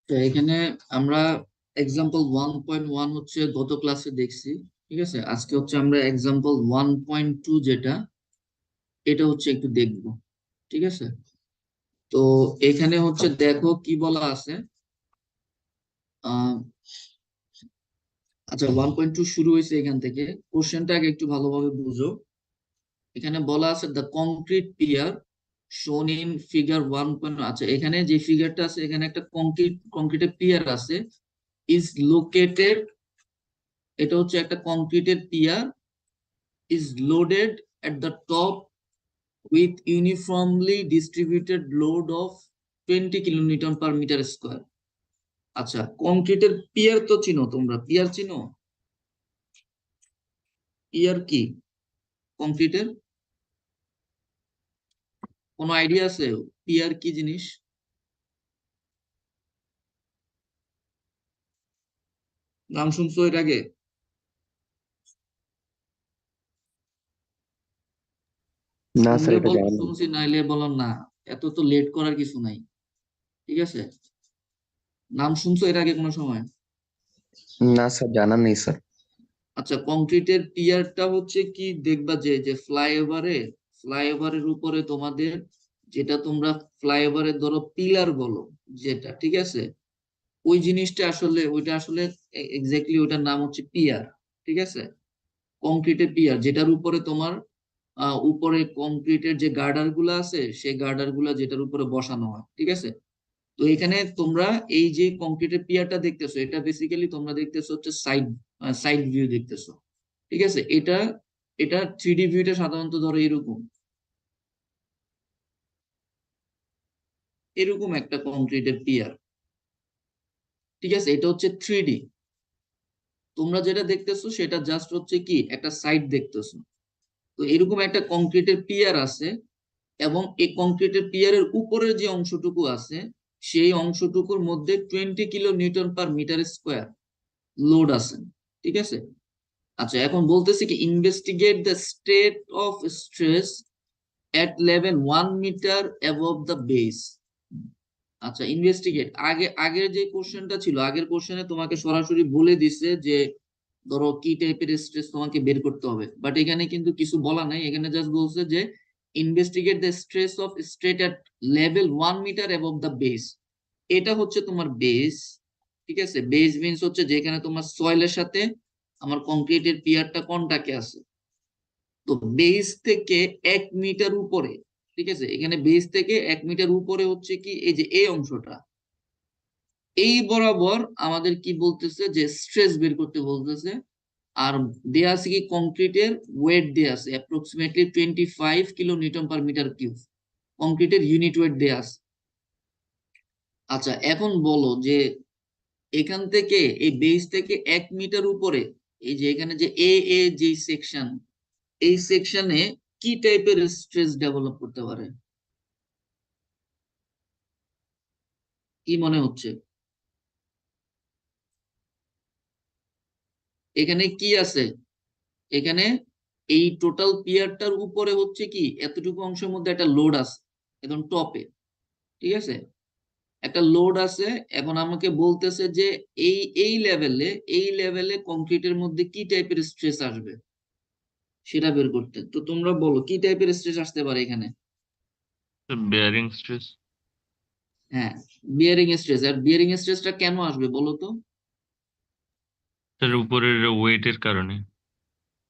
তো এখানে আমরা এক্সাম্পল 1.1 হচ্ছে গত ক্লাসে দেখছি। ঠিক আছে, আজকে হচ্ছে আমরা এক্সাম্পল 1.2 যেটা, এটা হচ্ছে একটু দেখবো। ঠিক আছে, তো এখানে হচ্ছে দেখো কি বলা আছে। আহ আচ্ছা, 1.2 শুরু হয়েছে এখান থেকে। কোশ্চেনটা আগে একটু ভালোভাবে বুঝো। এখানে বলা আছে the concrete pier shown in figure 1. আচ্ছা, এখানে যে ফিগারটা আছে, এখানে একটা কংক্রিটের পিয়ার আছে, ইজ লোকেটেড। এটা হচ্ছে একটা কংক্রিটের peer, is loaded at the top with uniformly distributed load of 20 kilonewton per meter square. আচ্ছা, কংক্রিটের পিয়ার তো চিনো তোমরা, পিয়ার চিনো? পিয়ার কি কংক্রিটের? কোনো আইডিয়া আছে পিয়ার কি জিনিস? নাম শুনছো এর আগে? না স্যার, শুনলে এটা বলো জানা নেই। শুনছি, নাইলে বলো না। এত তো লেট করার কিছু নাই। ঠিক আছে, নাম শুনছো এর আগে কোনো সময়? না স্যার, জানা নেই স্যার। আচ্ছা, কংক্রিটের পিয়ারটা হচ্ছে কি, দেখবা যে যে ফ্লাইওভারের উপরে তোমাদের, যেটা তোমরা ফ্লাইওভারের ধরো পিলার বলো, যেটা, ঠিক আছে, ওই জিনিসটা আসলে, ওইটা আসলে এক্স্যাক্টলি ওইটার নাম হচ্ছে পিয়ার। ঠিক আছে, কংক্রিটের পিয়ার, যেটার উপরে তোমার উপরে কংক্রিটের যে গার্ডার গুলা আছে, সেই গার্ডার গুলা যেটার উপরে বসানো হয়। ঠিক আছে, তো এখানে তোমরা এই যে কংক্রিটের পিয়ারটা দেখতেছো, এটা বেসিক্যালি তোমরা দেখতেছো হচ্ছে সাইড সাইড ভিউ দেখতেছো। ঠিক আছে, এটা এটা 3D ভিউটা সাধারণত ধরো এরকম এরকম একটা কংক্রিটের পিয়ার। ঠিক আছে, এটা হচ্ছে 3D। তোমরা যেটা দেখতেছো সেটা জাস্ট হচ্ছে কি একটা সাইড দেখতেছো। তো এরকম একটা কংক্রিটের পিয়ার আছে, এবং এই কংক্রিটের পিয়ারের উপরের যে অংশটুকু আছে, সেই অংশটুকুর মধ্যে 20 kilo newton per metre square load আছে। ঠিক আছে, আচ্ছা, এখন বলতেছি কি, investigate the state of stress at level 1 মিটার above the base. আচ্ছা, ইনভেস্টিগেট, আগের যে কোশ্চেনটা ছিল, আগের কোশ্চেনে তোমাকে সরাসরি বলে দিছে যে ধরো কি টাইপের স্ট্রেস তোমাকে বের করতে হবে, বাট এখানে কিন্তু কিছু বলা নাই। এখানে জাস্ট বলছে যে investigate the stress of straight at level 1 metre above the base. এটা হচ্ছে তোমার বেস। ঠিক আছে, বেস মিন্স হচ্ছে যেখানে তোমার সয়েলের সাথে আমার কংক্রিটের পিয়ারটা কন্টাক্টে আছে। তো বেস থেকে 1 মিটার উপরে, ঠিক আছে, এখানে বেস থেকে 1 মিটার উপরে হচ্ছে কি এই যে এই অংশটা, এই বরাবর আমাদের কি বলতেছে যে স্ট্রেস বের করতে বলতেছে। আর দেয়া আছে কি কংক্রিটের ওয়েট দেয়া আছে approximately 25 kilo newton per metre cube. কংক্রিটের ইউনিট ওয়েট দেয়া আছে। আচ্ছা, এখন বলো যে এখান থেকে এই বেস থেকে 1 মিটার উপরে, এই যে এখানে যে এ এ যে সেকশন, এই সেকশনে কি টাইপের স্ট্রেস ডেভেলপ করতে পারে? কি মনে হচ্ছে? এখানে কি আছে? এখানে এই টোটাল পিয়ারটার উপরে হচ্ছে কি এতটুকু অংশের মধ্যে একটা লোড আছে, একদম টপে। ঠিক আছে, একটা লোড আছে। এখন আমাকে বলতেছে যে এই এই লেভেলে কংক্রিটের মধ্যে কি টাইপের স্ট্রেস আসবে সেটা বের করতে। তো তোমরা বলো কি টাইপের স্ট্রেস আসতে পারে এখানে? Bearing stress. হ্যাঁ, বিয়ারিং স্ট্রেস। আর বিয়ারিং স্ট্রেসটা কেন আসবে বলো তো? তার উপরের ওয়েটের কারণে।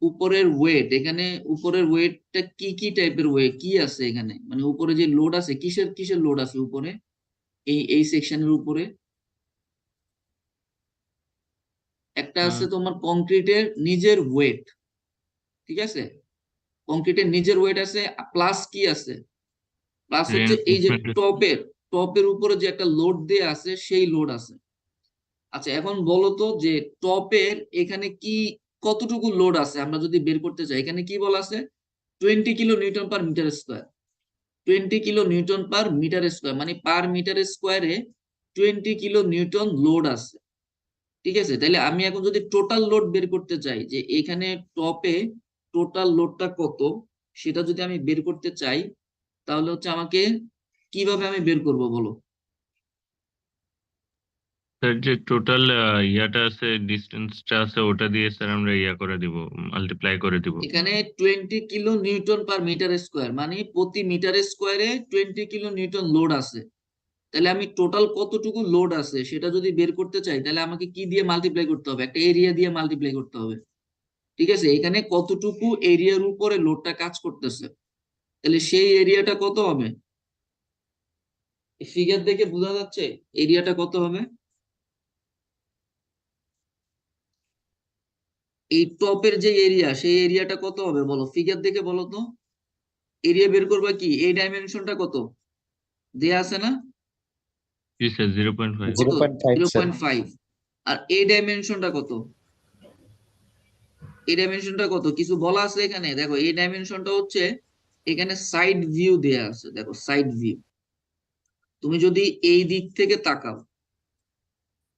উপরের ওয়েট, এখানে উপরের ওয়েটটা কি কি টাইপের ওয়েট কি আছে এখানে, মানে উপরে যে লোড আছে, কিসের কিসের লোড আছে উপরে, এই সেকশনের উপরে? একটা আছে আহ, তোমার কংক্রিটের নিজের ওয়েট। ঠিক আছে, কংক্রিটের নিজের ওয়েট আছে, প্লাস কি আছে, প্লাস হচ্ছে এই যে রিইনফোর্সমেন্ট। টপের উপরে যে একটা লোড দেয়া আছে, সেই লোড আছে। আচ্ছা, এখন বলো তো যে টপের এখানে কি কতটুকু লোড আছে আমরা যদি বের করতে চাই। এখানে কি বলা আছে? 20 kilo newton per metre square. 20 kilo newton per metre square, মানে পার মিটার স্কোয়ারে 20 কিলো নিউটন লোড আছে। ঠিক আছে, তাহলে আমি এখন যদি টোটাল লোড বের করতে চাই যে এখানে টপে টোটাল লোডটা কত, সেটা যদি আমি বের করতে চাই, তাহলে হচ্ছে আমাকে কিভাবে আমি বের করব বলো? স্যার যে টোটাল ইয়াটা আছে, ডিস্টেন্সটা আছে, ওটা দিয়ে স্যার আমরা ইয়া করে দিব, মাল্টিপ্লাই করে দিব। এখানে 20 kilo newton per metre square, মানে প্রতি মিটার স্কোয়ারে 20 কিলো নিউটন লোড আছে। তাহলে আমি টোটাল কতটুকু লোড আছে সেটা যদি বের করতে চাই, তাহলে আমাকে কি দিয়ে মাল্টিপ্লাই করতে হবে? একটা এরিয়া দিয়ে মাল্টিপ্লাই করতে হবে। ঠিক আছে, এখানে কতটুকু এরিয়ার উপরে লোডটা কাজ করতেছে, তাহলে সেই এরিয়াটা কত হবে? ফিগার দেখে বোঝা যাচ্ছে এরিয়াটা কত হবে। এই টপের যে এরিয়া, সেই এরিয়াটা কত হবে বলো, ফিগার দেখে বলো তো। এরিয়া বের করবা কি, এই ডাইমেনশনটা কত দেয়া আছে না? জি স্যার, 0.5। কত? 0.5 জিরো স্যার। Point five. আর এই ডাইমেনশনটা কত? এই ডাইমেনশনটা কত কিছু বলা আছে এখানে? দেখো এই ডাইমেনশনটা হচ্ছে, এখানে সাইড ভিউ দেয়া আছে, দেখো সাইড ভিউ। তুমি যদি এই দিক থেকে তাকাও,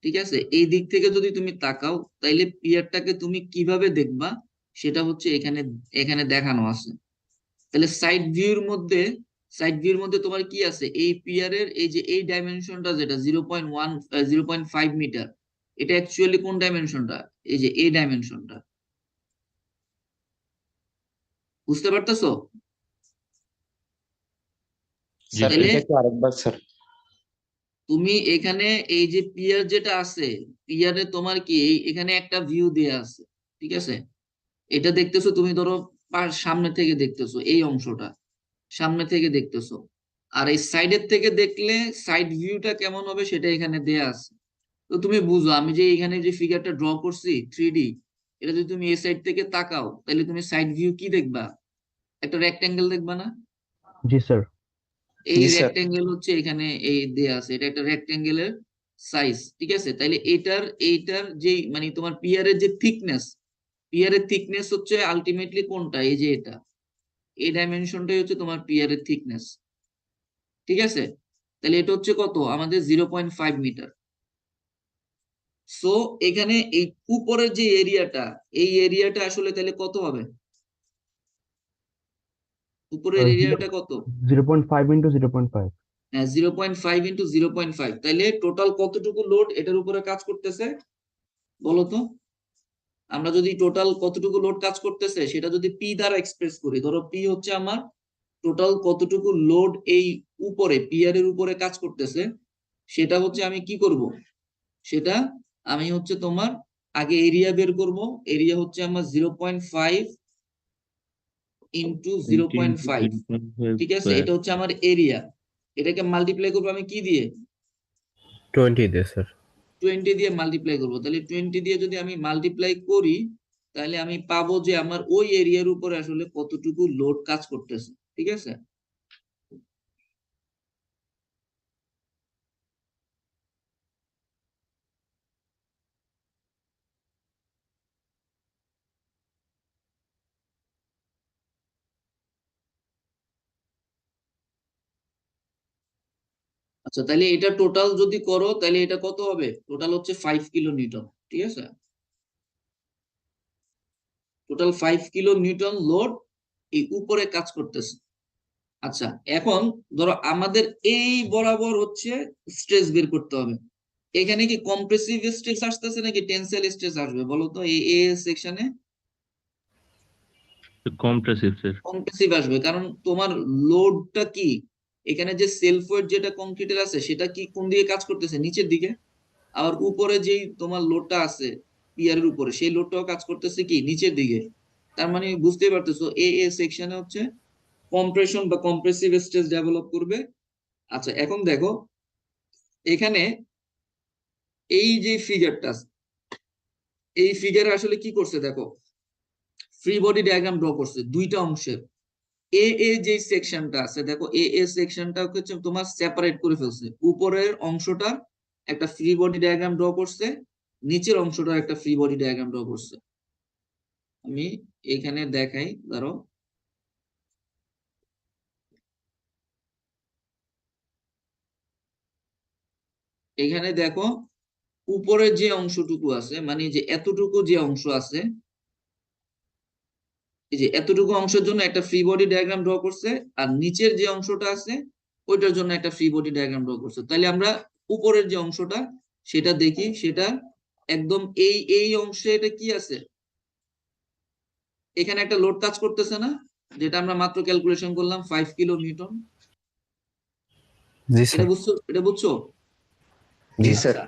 ঠিক আছে, এই দিক থেকে যদি তুমি তাকাও, তাইলে পিয়ারটাকে তুমি কিভাবে দেখবা সেটা হচ্ছে এখানে, এখানে দেখানো আছে। তাহলে সাইড ভিউর মধ্যে তোমার কি আছে, এই পিয়ারের এই যে এই ডাইমেনশনটা যেটা 0.1 0.5 মিটার, এটা অ্যাকচুয়ালি কোন ডাইমেনশনটা? এই যে এই ডাইমেনশনটা। বুঝতে পারতেছো? জি স্যার স্যার। তাহলে এটা কি আরেকবার স্যার? তুমি এখানে এই যে পিয়ার যেটা আছে, পিয়ারে তোমার কি এখানে একটা ভিউ দেয়া আছে, ঠিক আছে? এটা দেখতেছো তুমি, ধরো সামনে থেকে দেখতেছো এই অংশটা, সামনে থেকে দেখতেছো। আর এই সাইডের থেকে দেখলে সাইড ভিউটা কেমন হবে সেটা এখানে দেয়া আছে। তো তুমি বুঝো, আমি যে এখানে যে ফিগারটা ড্র করছি 3D, এটা যদি তুমি এই সাইড থেকে তাকাও, তাহলে তুমি সাইড ভিউ কি দেখবা? একটা রেক্টেঙ্গেল দেখবা না? জি স্যার। এই জি স্যার। রেক্টেঙ্গেল হচ্ছে এখানে এই দেয়া আছে, এটা একটা রেক্টেঙ্গেলের সাইজ, ঠিক আছে? তাইলে এইটার যে মানে তোমার পিয়ারের যে থিকনেস, পিয়ারের থিকনেস হচ্ছে আলটিমেটলি কোনটা, এই যে এটা, এই ডাইমেনশনটাই হচ্ছে তোমার পিয়ারের থিকনেস, ঠিক আছে? তাহলে এটা হচ্ছে কত আমাদের 0.5 মিটার। সো এখানে এই উপরের যে এরিয়াটা, এই এরিয়াটা আসলে তাহলে কত হবে? উপরের এরিয়াটা কত? 0.5 ইন্টু 0.5। হ্যাঁ, 0.5 ইন্টু 0.5। তাইলে টোটাল কতটুকু লোড এটার উপরে কাজ করতেছে বলো তো? আমরা যদি টোটাল কতটুকু লোড কাজ করতেছে সেটা যদি পি দ্বারা এক্সপ্রেস করি, ধরো পি হচ্ছে আমার টোটাল কতটুকু লোড এই উপরে পিয়ারের উপরে কাজ করতেছে, সেটা হচ্ছে আমি কি করব, সেটা আমি হচ্ছে তোমার আগে এরিয়া বের করব। এরিয়া হচ্ছে আমার 0.5 ইন্টু 0.5, ঠিক আছে? এটা হচ্ছে আমার এরিয়া। এটাকে মাল্টিপ্লাই করবো আমি কি দিয়ে? 20 দিয়ে স্যার। 20 দিয়ে মাল্টিপ্লাই করবো। তাহলে 20 দিয়ে যদি আমি মাল্টিপ্লাই করি, তাহলে আমি পাবো যে আমার ওই এরিয়ার উপরে আসলে কতটুকু লোড কাজ করতেছে, ঠিক আছে? আচ্ছা, তাহলে এটা টোটাল যদি করো তাহলে এটা কত হবে? টোটাল হচ্ছে 5 কিলো নিউটন, ঠিক আছে? টোটাল 5 কিলো নিউটন লোড এই উপরে কাজ করতেছে। আচ্ছা, এখন ধরো আমাদের এই বরাবর হচ্ছে স্ট্রেস বের করতে হবে। এখানে কি কম্প্রেসিভ স্ট্রেস আসতেছে নাকি টেনসাইল স্ট্রেস আসবে বলো তো? এই সেকশনে কম্প্রেসিভ স্যার। কম্প্রেসিভ আসবে, কারণ তোমার লোডটা কি, এখানে যে সেলফ ওয়েট যেটা কংক্রিটের আছে সেটা কি কোন দিকে কাজ করতেছে? নিচের দিকে। আর উপরে যেই তোমার লোডটা আছে পিয়ারের উপরে, সেই লোডটাও কাজ করতেছে কি নিচের দিকে। তার মানে বুঝতেই পারতেছো এ সেকশনে হচ্ছে কম্প্রেশন বা কম্প্রেসিভ স্ট্রেস ডেভেলপ করবে। আচ্ছা, এখন দেখো এখানে এই যে ফিগারটা, এই ফিগারে আসলে কি করছে দেখো, ফ্রি বডি ডায়াগ্রাম ড্র করছে দুইটা অংশের। যে সেকশনটা আছে দেখো, সেকশনটা হচ্ছে তোমার সেপারেট করে ফেলছে। উপরের অংশটা একটা ফ্রি বডি ডায়াগ্রাম ড্র করছে, নিচের অংশটা একটা ফ্রি বডি ডায়াগ্রাম ড্র করছে। আমি এখানে দেখাই, ধরো এখানে দেখো উপরের যে অংশটুকু আছে, মানে যে এতটুকু যে অংশ আছে, এই যে এতটুকু অংশের জন্য একটা ফ্রি বডি ডায়াগ্রাম ড্র করছে, আর নিচের যে অংশটা আছে ওইটার জন্য একটা ফ্রি বডি ডায়াগ্রাম ড্র করছে। তাহলে আমরা উপরের যে অংশটা সেটা দেখি। সেটা একদম এই অংশে এটা কি আছে, এখানে একটা লোড কাজ করতেছে না, যেটা আমরা মাত্র ক্যালকুলেশন করলাম 5 কিলো নিউটন। জি এটা স্যার বুঝছো, এটা বুঝছো? জি স্যার। আচ্ছা,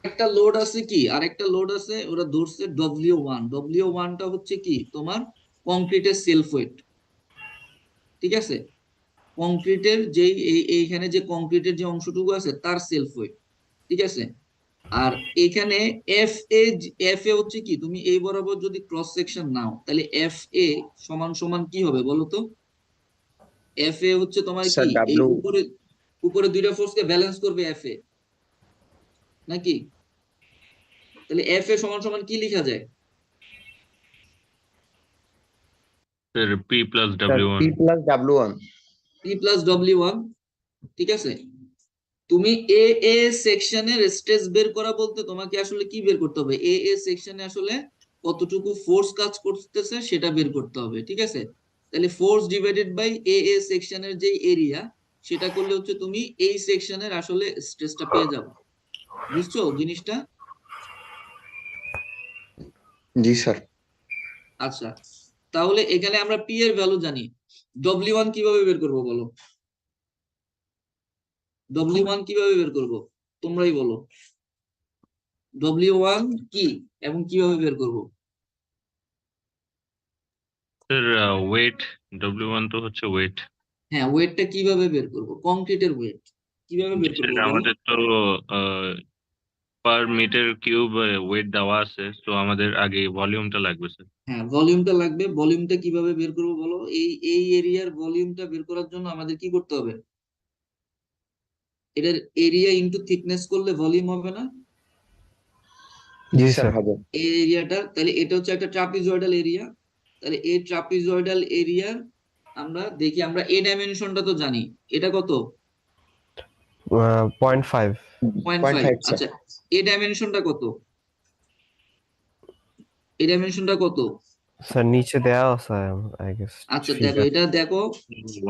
একটা লোড আছে কি, আরেকটা লোড আছে, ওরা ধরছে W1। W1টা হচ্ছে কি তোমার কংক্রিটের সেলফ ওয়েট, ঠিক আছে? কংক্রিটের যেই এইখানে যে কংক্রিটের যে অংশটুকু আছে তার সেলফ ওয়েট, ঠিক আছে? আর এখানে এফ এ হচ্ছে কি, তুমি এই বরাবর যদি ক্রস সেকশন নাও তাহলে এফ এ সমান সমান কি হবে বলো তো? এফ এ হচ্ছে তোমার স্যার কি, এই ডাব্লিউ উপরে উপরে দুইটা ফোর্সকে ব্যালেন্স করবে এফ এ, নাকি? তাহলে এফ এ সমান সমান কি লেখা যায়? Sir P plus sir W one. P plus W one. P plus W1, ঠিক আছে? তুমি এ এ সেকশনের স্ট্রেস বের করা বলতে তোমাকে আসলে কি বের করতে হবে, এ এ সেকশনে আসলে কতটুকু ফোর্স কাজ করতেছে সেটা বের করতে হবে, ঠিক আছে? তাহলে ফোর্স ডিভাইডেড বাই এ এ সেকশনের যে এরিয়া, সেটা করলে হচ্ছে তুমি এই সেকশনের আসলে স্ট্রেসটা পেয়ে যাবে। বুঝছো জিনিসটা? জি স্যার। আচ্ছা, তাহলে এখানে আমরা পি এর ভ্যালু জানি, W1 কিভাবে বের করবো বলো? W1 কিভাবে বের করবো তোমরাই বলো। W1 কি এবং কিভাবে বের করবো? স্যার ওয়েট, W1 তো হচ্ছে ওয়েট। হ্যাঁ, ওয়েটটা কিভাবে বের করব, কংক্রিটের ওয়েট কিভাবে বের স্যার করব বলো? আমাদের তো পার মিটার কিউব ওয়েট দেওয়া আছে, তো আমাদের আগে ভলিউমটা লাগবে স্যার। হ্যাঁ, ভলিউমটা লাগবে। ভলিউমটা কিভাবে বের করব বলো? এই এরিয়ার ভলিউমটা বের করার জন্য আমাদের কি করতে হবে? এটার এরিয়া ইনটু থিকনেস করলে ভলিউম হবে না? জি জি স্যার স্যার হবে। এই এরিয়াটা, তাহলে এটা হচ্ছে একটা ট্রাপিজয়েডাল এরিয়া। তাহলে এই ট্রাপিজয়েডাল এরিয়ার আমরা দেখি, আমরা এ ডাইমেনশনটা তো জানি, এটা কত? 0.5 0.5। 0.5 স্যার। আচ্ছা, এ ডাইমেনশনটা কত? এ ডাইমেনশনটা কত? স্যার নিচে দেওয়া আছে আই গেস আচ্ছা দেখো, ফিগার এটা দেখো,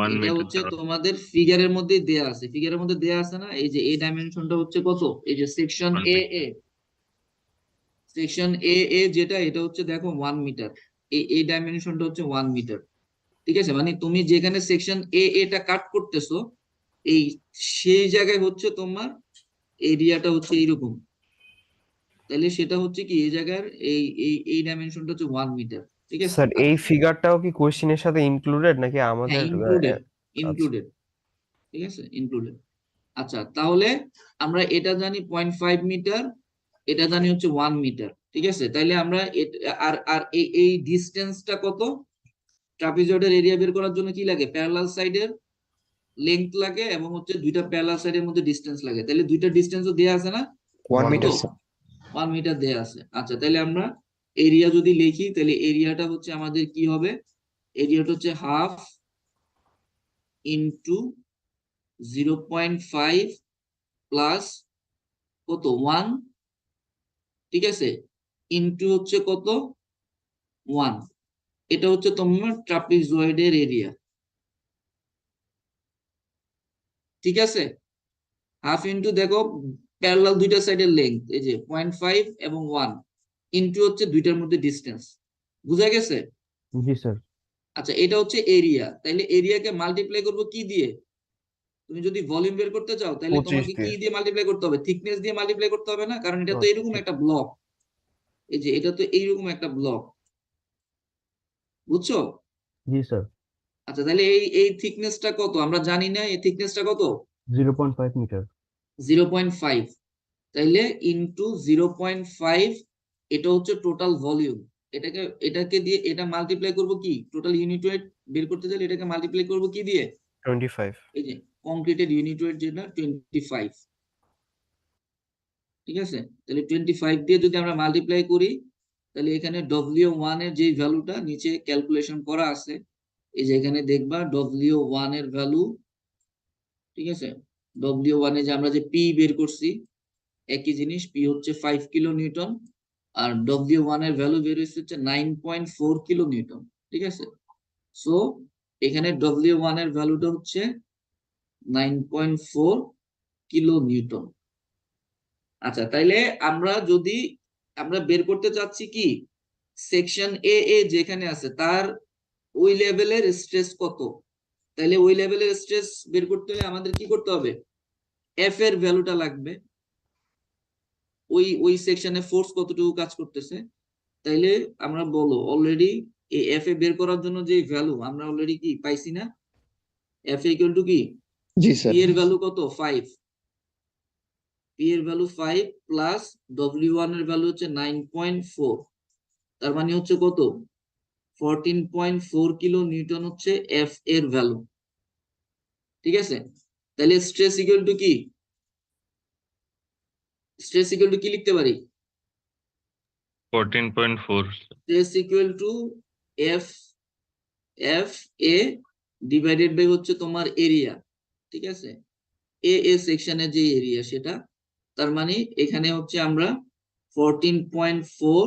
1 এটা মিটার হচ্ছে দেওয়া। তোমাদের ফিগারের মধ্যে দেয়া আছে, ফিগারের মধ্যে দেয়া আছে না, এই যে এই ডাইমেনশনটা হচ্ছে কত, এই যে সেকশন 1 এ মিটার। এ, সেকশন এ এ যেটা, এটা হচ্ছে দেখো 1 মিটার। এই ডাইমেনশনটা হচ্ছে 1 মিটার, ঠিক আছে? মানে তুমি যেখানে সেকশন এ এটা কাট করতেছো, এই সেই জায়গায় হচ্ছে তোমার এরিয়াটা হচ্ছে এইরকম। তাহলে সেটা হচ্ছে কি, এই জায়গার এই ডাইমেনশনটা হচ্ছে 1 মিটার, ঠিক আছে? স্যার এই ফিগারটাও কি কোশ্চেনের সাথে ইনক্লুডেড নাকি হ্যাঁ, আমাদের ইনক্লুডেড, আচ্ছা ইনক্লুডেড, ঠিক আছে, ইনক্লুডেড। আচ্ছা, তাহলে আমরা এটা জানি 0.5 মিটার, এটা জানি হচ্ছে 1 মিটার, ঠিক আছে? তাইলে আমরা আর আর এই ডিস্টেন্সটা কত? ট্রাপিজয়েডের এরিয়া বের করার জন্য কি লাগে? প্যারালাল সাইডের লেংথ লাগে এবং হচ্ছে দুইটা প্যারালাল সাইডের মধ্যে ডিস্টেন্স লাগে। তাহলে দুইটা ডিস্টেন্সও দেয়া আছে না? 1 1 মিটার স্যার। 1 মিটার দেয়া আছে। আচ্ছা, তাহলে আমরা এরিয়া যদি লিখি, তাহলে এরিয়াটা হচ্ছে আমাদের কি হবে? এরিয়াটা হচ্ছে হাফ ইন্টু 0.5 প্লাস কত 1, ঠিক আছে, ইনটু হচ্ছে কত 1। এটা হচ্ছে তোমার ট্রাপিজয়েডের এরিয়া, ঠিক আছে? হাফ ইনটু দেখো প্যারালাল দুইটা সাইডের লেংথ, এই যে 0.5 এবং 1, ইনটু হচ্ছে দুইটার মধ্যে ডিস্টেন্স। বুঝা গেছে? জি স্যার। আচ্ছা, এটা হচ্ছে এরিয়া। তাহলে এরিয়াকে মাল্টিপ্লাই করবো কি দিয়ে? তুমি যদি ভলিউম বের করতে চাও তাহলে 25 তোমাকে কি দিয়ে দিয়ে মাল্টিপ্লাই করতে হবে? থিকনেস দিয়ে মাল্টিপ্লাই করতে হবে না? কারণ এটা তো এরকম একটা ব্লক, এই যে এটা তো এইরকম একটা ব্লক, বুঝছো? জি স্যার। আচ্ছা, তাহলে এই থিকনেসটা কত আমরা জানি না, এই থিকনেসটা কত? 0.5 মিটার। 0.5। তাইলে ইনটু 0.5, এটা হচ্ছে টোটাল ভলিউম। এটাকে দিয়ে এটা মাল্টিপ্লাই করব কি, টোটাল ইউনিট ওয়েট বের করতে চাইলে এটাকে মাল্টিপ্লাই করব কি দিয়ে? 25 এই যে কংক্রিটের ইউনিট ওয়েট যেটা 25, ঠিক আছে? তাহলে 25 দিয়ে যদি আমরা মাল্টিপ্লাই করি, তাহলে এখানে W1 এর যে ভ্যালুটা নিচে ক্যালকুলেশন করা আছে, এই যে এখানে দেখবা W1 এর ভ্যালু, ঠিক আছে? W1 এ যে আমরা যে পি বের করছি, একই জিনিস, পি হচ্ছে 5 কিলো নিউটন, আর W1 এর ভ্যালু বের হচ্ছে 9.4 কিলো নিউটন, ঠিক আছে? সো এখানে W1 এর ভ্যালুটা হচ্ছে 9.4 কিলো নিউটন, আচ্ছা, তাইলে আমরা বের করতে চাচ্ছি কি সেকশন এ যেখানে আছে তার ওই লেভেলের স্ট্রেস কত। তাইলে ওই লেভেলের স্ট্রেস বের করতে হলে আমাদের কি করতে হবে, এফ এর ভ্যালুটা লাগবে, ওই সেকশনে ফোর্স কতটুকু কাজ করতেছে। তাইলে আমরা বলো অলরেডি এই এফ এ বের করার জন্য যে ভ্যালু আমরা অলরেডি কি পাইছি না, এফ ইকুয়াল টু কি जी পি सर এর ভ্যালু কত 5, পি এর ভ্যালু 5 প্লাস W1 এর ভ্যালু হচ্ছে 9.4, তার মানে হচ্ছে কত 14.4 কিলো নিউটন হচ্ছে এফ এর ভ্যালু। ঠিক আছে, তাহলে স্ট্রেস ইকুয়াল টু কি, স্ট্রেস ইকুয়াল টু কি লিখতে পারি, 14.4 stress equal to F F A divided by হচ্ছে তোমার এরিয়া। ঠিক আছে, এ সেকশনের যে এরিয়া সেটা, তার মানে এখানে হচ্ছে আমরা 14.4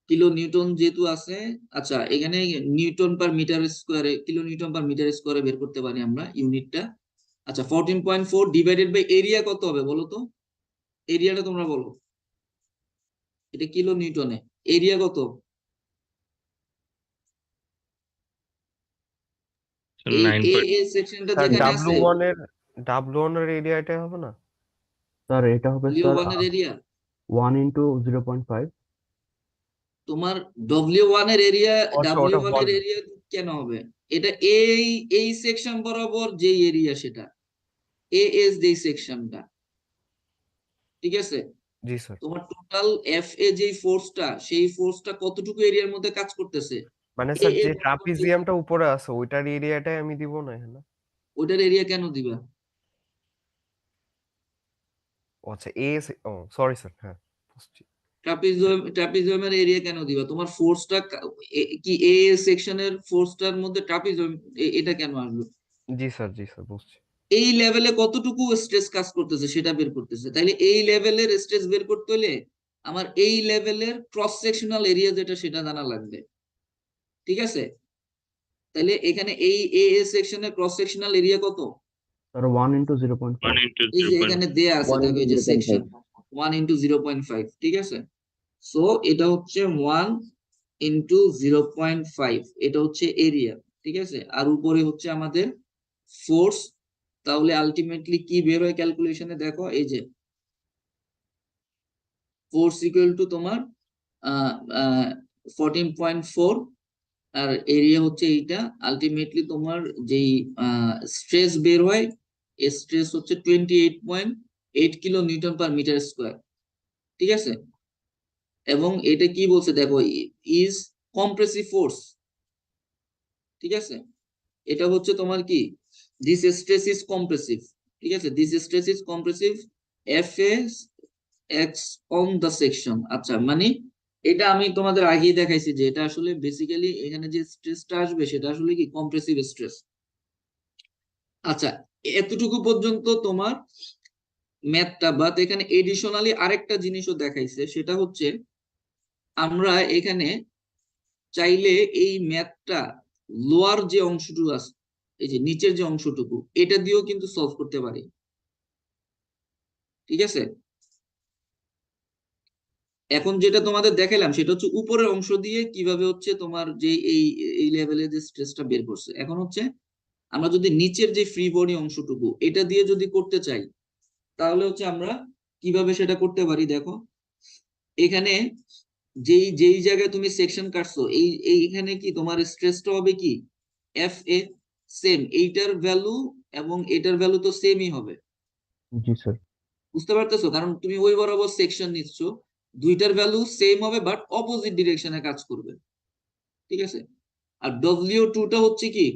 কিলো নিউটন যেহেতু আছে, আচ্ছা এখানে নিউটন পার মিটার স্কোয়ারে, কিলো নিউটন পার মিটার স্কোয়ারে বের করতে পারি আমরা ইউনিটটা। আচ্ছা 14.4 ডিভাইডেড বাই এরিয়া কত হবে বলো তো, এরিয়াটা তোমরা বলো, এটা কিলো নিউটনে, এরিয়া কত, এই 9. এ সেকশনটা স্যার যেখানে ডাব্লিউ আছে ওয়ান এর এরিয়া এটাই হবে না? স্যার এটা হবে লিও স্যার ওয়ানের এরিয়া, 1 into 0.5. তোমার W1 এর এরিয়া, আচ্ছা, ওটা W1 এর ভলিউম। এরিয়া কেন হবে, এটা এই সেকশন বরাবর যে এরিয়া সেটা এস যেই সেকশনটা। ঠিক আছে, জি স্যার। তোমার টোটাল এফ এ যেই ফোর্সটা, সেই ফোর্সটা কতটুকু এরিয়ার মধ্যে কাজ করতেছে, মানে এ স্যার এ যে বরাবর যে, ট্রাপিজিয়ামটা উপরে আছে ওইটার এরিয়াটাই আমি দিব না এখানে? ওইটার এরিয়া কেন দিবা, ও আচ্ছা, ও সরি স্যার, হ্যাঁ বুঝছি। ট্রাপিজিয়ামের এরিয়া কেন দিবা, তোমার ফোর্সটা কি এ সেকশনের ফোর্সটার মধ্যে ট্রাপিজিয়াম এটা কেন আসবে, জি স্যার বুঝছি। এই লেভেলে কতটুকু স্ট্রেস কাজ করতেছে সেটা বের করতেছে। তাইলে এই লেভেলের স্ট্রেস বের করতে হলে আমার এই লেভেলের ক্রস সেকশনাল এরিয়া যেটা সেটা জানা লাগবে। ঠিক আছে, তাহলে এখানে এই এ সেকশনের ক্রস সেকশনাল এরিয়া কত, স্যার 1 into 0.5. 1 into এই যে 0. এখানে দেয়া আছে 1 দেখো into এই যে সেকশন 0.5 1 into 0.5। ঠিক আছে, সো এটা হচ্ছে 1 into 0.5, এটা হচ্ছে এরিয়া। ঠিক আছে, আর উপরে হচ্ছে আমাদের ফোর্স। তাহলে আলটিমেটলি কি বের হয় ক্যালকুলেশনে দেখো, এই যে ফোর্স ইকুয়াল টু তোমার 14.4 আর এরিয়া হচ্ছে এইটা। আলটিমেটলি তোমার যেই স্ট্রেস বের হয়, স্ট্রেস হচ্ছে 28.8 kilo newton per metre square. ঠিক আছে, এবং এটা কি বলছে দেখো, ইজ কম্প্রেসিভ ফোর্স। ঠিক আছে, এটা হচ্ছে তোমার কি, দিস স্ট্রেস ইজ কম্প্রেসিভ। ঠিক আছে, this stress is compressive F S x on the section. আচ্ছা মানে এটা আমি তোমাদের আগেই দেখাইছি যে এটা আসলে বেসিক্যালি এখানে যে স্ট্রেসটা আসবে সেটা আসলে কি কম্প্রেসিভ স্ট্রেস। আচ্ছা, এতটুকু পর্যন্ত তোমার ম্যাথটা, বাট এখানে এডিশনালি আরেকটা জিনিসও দেখাইছে, সেটা হচ্ছে আমরা এখানে চাইলে এই ম্যাথটা লোয়ার যে অংশটুকু আছে, এই যে নিচের যে অংশটুকু, এটা দিয়েও কিন্তু সলভ করতে পারি। ঠিক আছে, এখন যেটা তোমাদের দেখালাম সেটা হচ্ছে উপরের অংশ দিয়ে কিভাবে হচ্ছে তোমার যে এই লেভেলে যে স্ট্রেসটা বের করছে। এখন হচ্ছে আমরা যদি নিচের যে ফ্রি বডি অংশটুকু এটা দিয়ে যদি করতে চাই, তাহলে হচ্ছে আমরা কিভাবে সেটা করতে পারি দেখো, এখানে যেই যেই জায়গায় তুমি সেকশন কাটছো এইখানে কি তোমার স্ট্রেসটা হবে কি এফ এ, সেম এইটার ভ্যালু এবং এটার ভ্যালু তো সেমই হবে। জি স্যার। বুঝতে পারতেছো, কারণ তুমি ওই বরাবর সেকশন নিচ্ছ, দুইটার ভ্যালু সেম হবে বাট অপোজিট ডিরেকশনে কাজ করবে। ঠিক আছে, আর W2 টা হচ্ছে কি,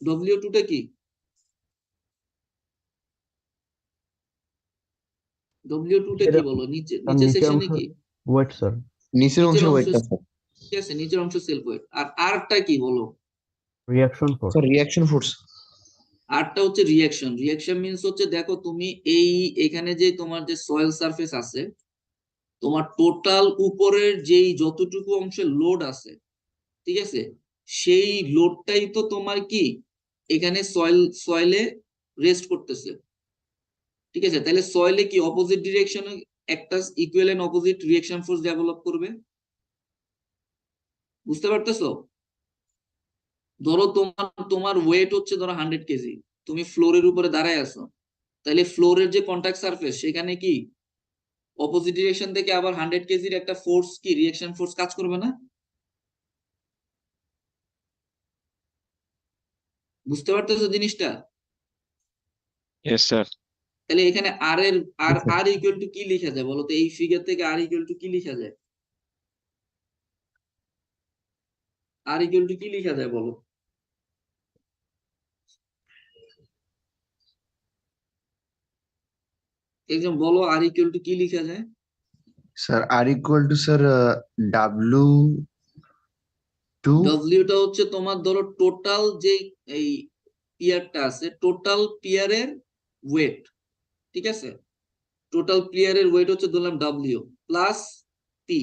W2 টা কি, W2 টা কি বলো, নিচে তার নিচের নিচের সেকশনে অংশ কি, ওয়েট স্যার। নিচের নিচের অংশের অংশ, ওয়েটটা স্যার। ঠিক আছে, নিচের অংশ সেলফ ওয়েট। আর আরটা কি বলো, reaction force. Sir reaction force. আরটা হচ্ছে রিঅ্যাকশন। রিঅ্যাকশন মিন্স হচ্ছে দেখো তুমি এখানে যে তোমার যে সয়েল সারফেস আছে, তোমার টোটাল উপরের যেই যতটুকু অংশে লোড আছে, ঠিক আছে, সেই লোডটাই তো তোমার কি এখানে সয়েলে রেস্ট করতেছে। ঠিক আছে, তাহলে সয়েলে কি অপোজিট ডিরেকশনে একটা equal and opposite reaction force develop করবে। বুঝতে পারতেছো? ধরো তোমার ওয়েট হচ্ছে ধরো 100 কেজি, তুমি ফ্লোরের উপরে দাঁড়ায় আছো, তাহলে ফ্লোরের যে কন্টাক্ট সারফেস সেখানে কি অপোজিট ডিরেকশন থেকে আবার 100 কেজির একটা ফোর্স কি রিঅ্যাকশন ফোর্স কাজ করবে না? বুঝতে পারতেছো জিনিসটা? Yes, sir. তাহলে এখানে আর এর আর Yes, sir. আর ইকুয়াল টু কি লেখা যায় বলো তো? এই ফিগার থেকে আর ইকুয়াল টু কি লেখা যায়? আর ইকুয়াল টু কি লেখা যায় বলো? একজন বলো, আর ইকুয়াল টু কি লেখা যায়? Sir, R equal to sir W2. ডব্লিউটা হচ্ছে তোমার ধরো টোটাল যে এই পিয়ারটা আছে, টোটাল পিয়ারের ওয়েট, ঠিক আছে? টোটাল পিয়ারের ওয়েট হচ্ছে ধরলাম ডব্লিউ প্লাস পি।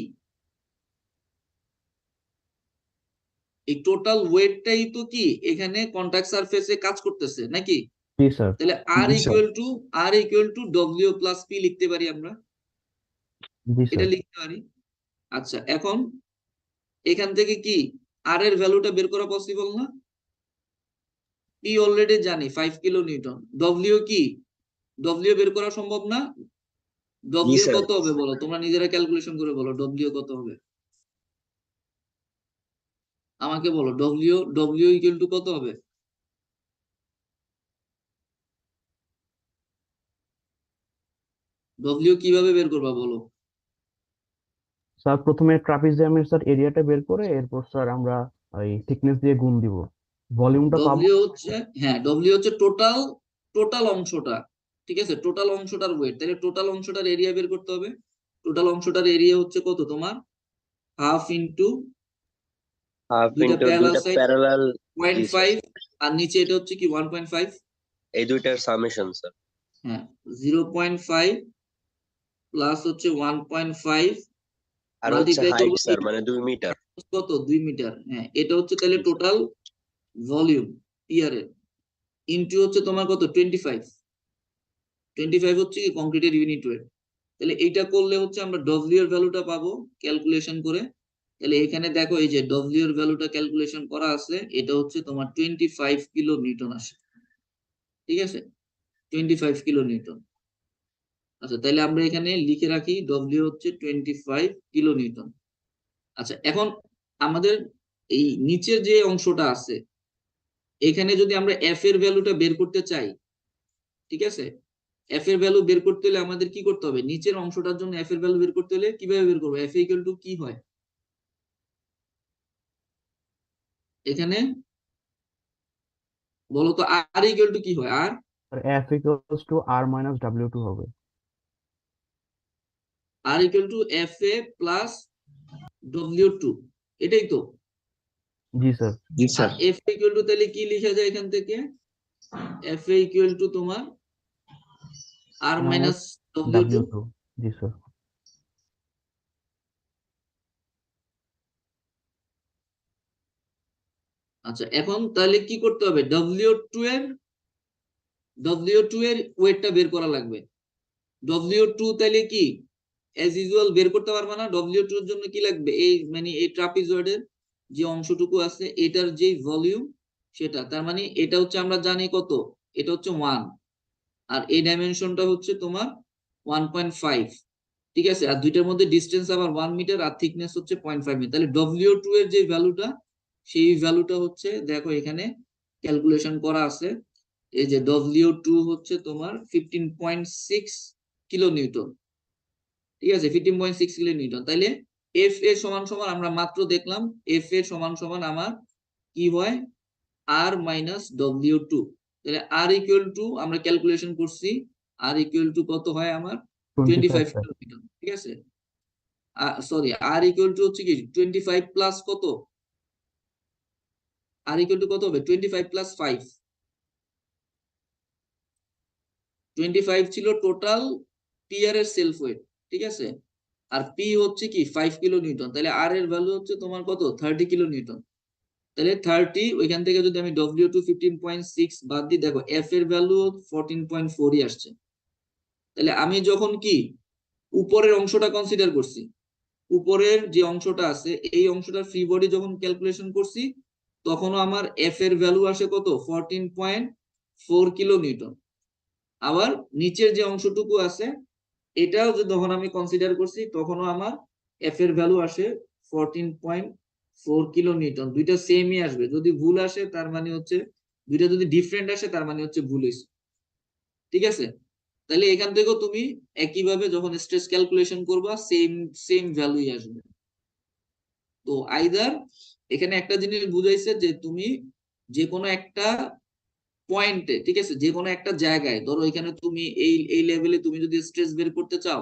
এই টোটাল ওয়েটটাই তো কি এখানে কন্টাক্ট সারফেসে কাজ করতেছে নাকি? জি স্যার। তাহলে আর জি, স্যার। Equal to W plus P লিখতে পারি আমরা, জি এটা স্যার। লিখতে পারি। আচ্ছা, এখন এখান থেকে কি আর এর ভ্যালুটা বের করা পসিবল না? পি অলরেডি জানি 5 কিলো নিউটন, ডব্লিউ কি ডব্লিউ বের করা সম্ভব না? W sir. কত হবে বলো, তোমরা নিজেরা ক্যালকুলেশন করে বলো ডব্লিউ কত হবে, আমাকে বলো। ডব্লিউ ইকুয়াল টু কত হবে? ডব্লিউ কিভাবে বের করবা বলো? স্যার প্রথমে ট্রাপিজিয়ামের স্যার এরিয়াটা বের করে এরপর স্যার আমরা এই থিকনেস দিয়ে গুণ দিব, ভলিউমটা পাবো। ডব্লিউ হচ্ছে, হ্যাঁ ডব্লিউ হচ্ছে টোটাল অংশটা, ঠিক আছে? টোটাল অংশটার ওয়েট, তাহলে টোটাল অংশটার এরিয়া বের করতে হবে। টোটাল অংশটার এরিয়া হচ্ছে কত তোমার? হাফ ইন্টু হাফ দুইটা ইন্টু প্যারালাল দুইটা সাইড প্যারালাল। জি স্যার, 0.5, আর নিচে এটা হচ্ছে কি 1.5। এই দুইটার সামেশন স্যার। হ্যাঁ, 0.5 প্লাস হচ্ছে 1.5 আর হচ্ছে মাল্টিপ্লাই হাইট করবো স্যার, মানে 2 মিটার। কত? 2 মিটার। হ্যাঁ, এটা হচ্ছে তাহলে জি স্যার। টোটাল ভলিউম ইয়ারের, ইনটু হচ্ছে তোমার কত? 25 হচ্ছে কি কংক্রিটের ইউনিট ওয়েট। তাহলে এইটা করলে হচ্ছে আমরা ডব্লিউ এর ভ্যালুটা পাবো ক্যালকুলেশন করে। তাহলে এখানে দেখো এই যে ডব্লিউ এর ভ্যালুটা ক্যালকুলেশন করা আছে, এটা হচ্ছে তোমার 25 কিলো নিউটন আসে, ঠিক আছে? 25 কিলো নিউটন। আচ্ছা, তাহলে আমরা এখানে লিখে রাখি ডব্লিউ হচ্ছে 25 কিলো নিউটন। আচ্ছা, এখন আমাদের এই নিচের যে অংশটা আছে, এখানে যদি আমরা এফ এর ভ্যালুটা বের করতে চাই, ঠিক আছে? এফ এর ভ্যালু বের করতে হলে আমাদের কি করতে হবে? নিচের অংশটার জন্য এফ এর ভ্যালু বের করতে হলে কিভাবে বের করবো? এফ ইকুয়াল টু কি হয় এখানে বলো তো? আর ইকুয়াল টু কি হয়? আর আর F equals to R minus W two হবে। R equal to F A plus W two, এটাই তো। জি স্যার। জি আর স্যার। এফ ইকুয়াল টু তাহলে কি লেখা যায় এখান থেকে? এফ এ ইকুয়াল টু তোমার আর মাইনাস মাইনাস ডব্লিউ2। ডাব্লিউ2। জি স্যার। আচ্ছা, এখন তাহলে কি করতে হবে? ডব্লিউ টু এর ওয়েটটা বের করা লাগবে। ডব্লিউ2 তাহলে কি এজ ইউজুয়াল বের করতে পারবে না। ডব্লিউ2 এর জন্য কি লাগবে? এই মানে এই ট্রাপিজয়েডের যে অংশটুকু আছে এটার যে ভলিউম সেটা, তার মানে এটা হচ্ছে আমরা জানি কত, এটা হচ্ছে 1, আর এই ডাইমেনশনটা হচ্ছে তোমার 1.5, ঠিক আছে? আর দুইটার মধ্যে ডিস্টেন্স আবার 1 মিটার, আর থিকনেস হচ্ছে 0.5 মিটার। তাহলে ডব্লিউ2 এর যে ভ্যালুটা, সেই ভ্যালুটা হচ্ছে দেখো এখানে ক্যালকুলেশন করা আছে। এই যে ডব্লিউ2 হচ্ছে তোমার 15.6 কিলো নিউটন, ঠিক আছে? 15.6 কিলো নিউটন। তাইলে এফ এর সমান সমান আমরা মাত্র দেখলাম, এফ এর সমান সমান আমার কি হয়? আর মাইনাস ডব্লিউ2। তাহলে আর ইকুয়াল টু আমরা ক্যালকুলেশন করছি, আর ইকুয়াল টু কত হয় আমার? 25 25 স্যার। কিলো নিউটন, ঠিক আছে? সরি, আর ইকুয়াল টু হচ্ছে কি 25 প্লাস কত? আর ইকুয়াল টু কত হবে? 25 প্লাস 5। 25 ছিল টোটাল পিয়ার এর সেলফ ওয়েট, ঠিক আছে? আর পি হচ্ছে কি 5 কিলো নিউটন, তাহলে আর এর ভ্যালু হচ্ছে তোমার কত? 30 কিলো নিউটন। তাহলে 30, ওইখান থেকে যদি আমি ডব্লিউ2 15.6 বাদ দিই, দেখো এফ এর ভ্যালু 14.4ই আসছে, তাহলে আমি যখন কি উপরের অংশটা কনসিডার করছি, উপরের যে অংশটা আছে এই অংশটার ফ্রি বডি যখন ক্যালকুলেশন করছি, তখনও আমার এফ এর ভ্যালু আসে কত 14.4 কিলো নিউটন। আবার নিচের যে অংশটুকু আছে এটাও যখন আমি কনসিডার করছি, তখনও আমার এফ এর ভ্যালু আসে 14.4 কিলো নিউটন। দুইটা সেমই আসবে। যদি ভুল আসে তার মানে হচ্ছে, দুইটা যদি ডিফারেন্ট আসে তার মানে হচ্ছে ভুল হয়েছে। ঠিক আছে, তাহলে এখান থেকেও তুমি একইভাবে যখন স্ট্রেস ক্যালকুলেশন করবা সেম সেম ভ্যালুই আসবে। তো আইদার এখানে একটা জিনিস বুঝাইছে যে তুমি যে কোনো একটা পয়েন্টে, ঠিক আছে, যে কোনো একটা জায়গায়, ধরো এখানে তুমি এই এই লেভেলে তুমি যদি স্ট্রেস বের করতে চাও,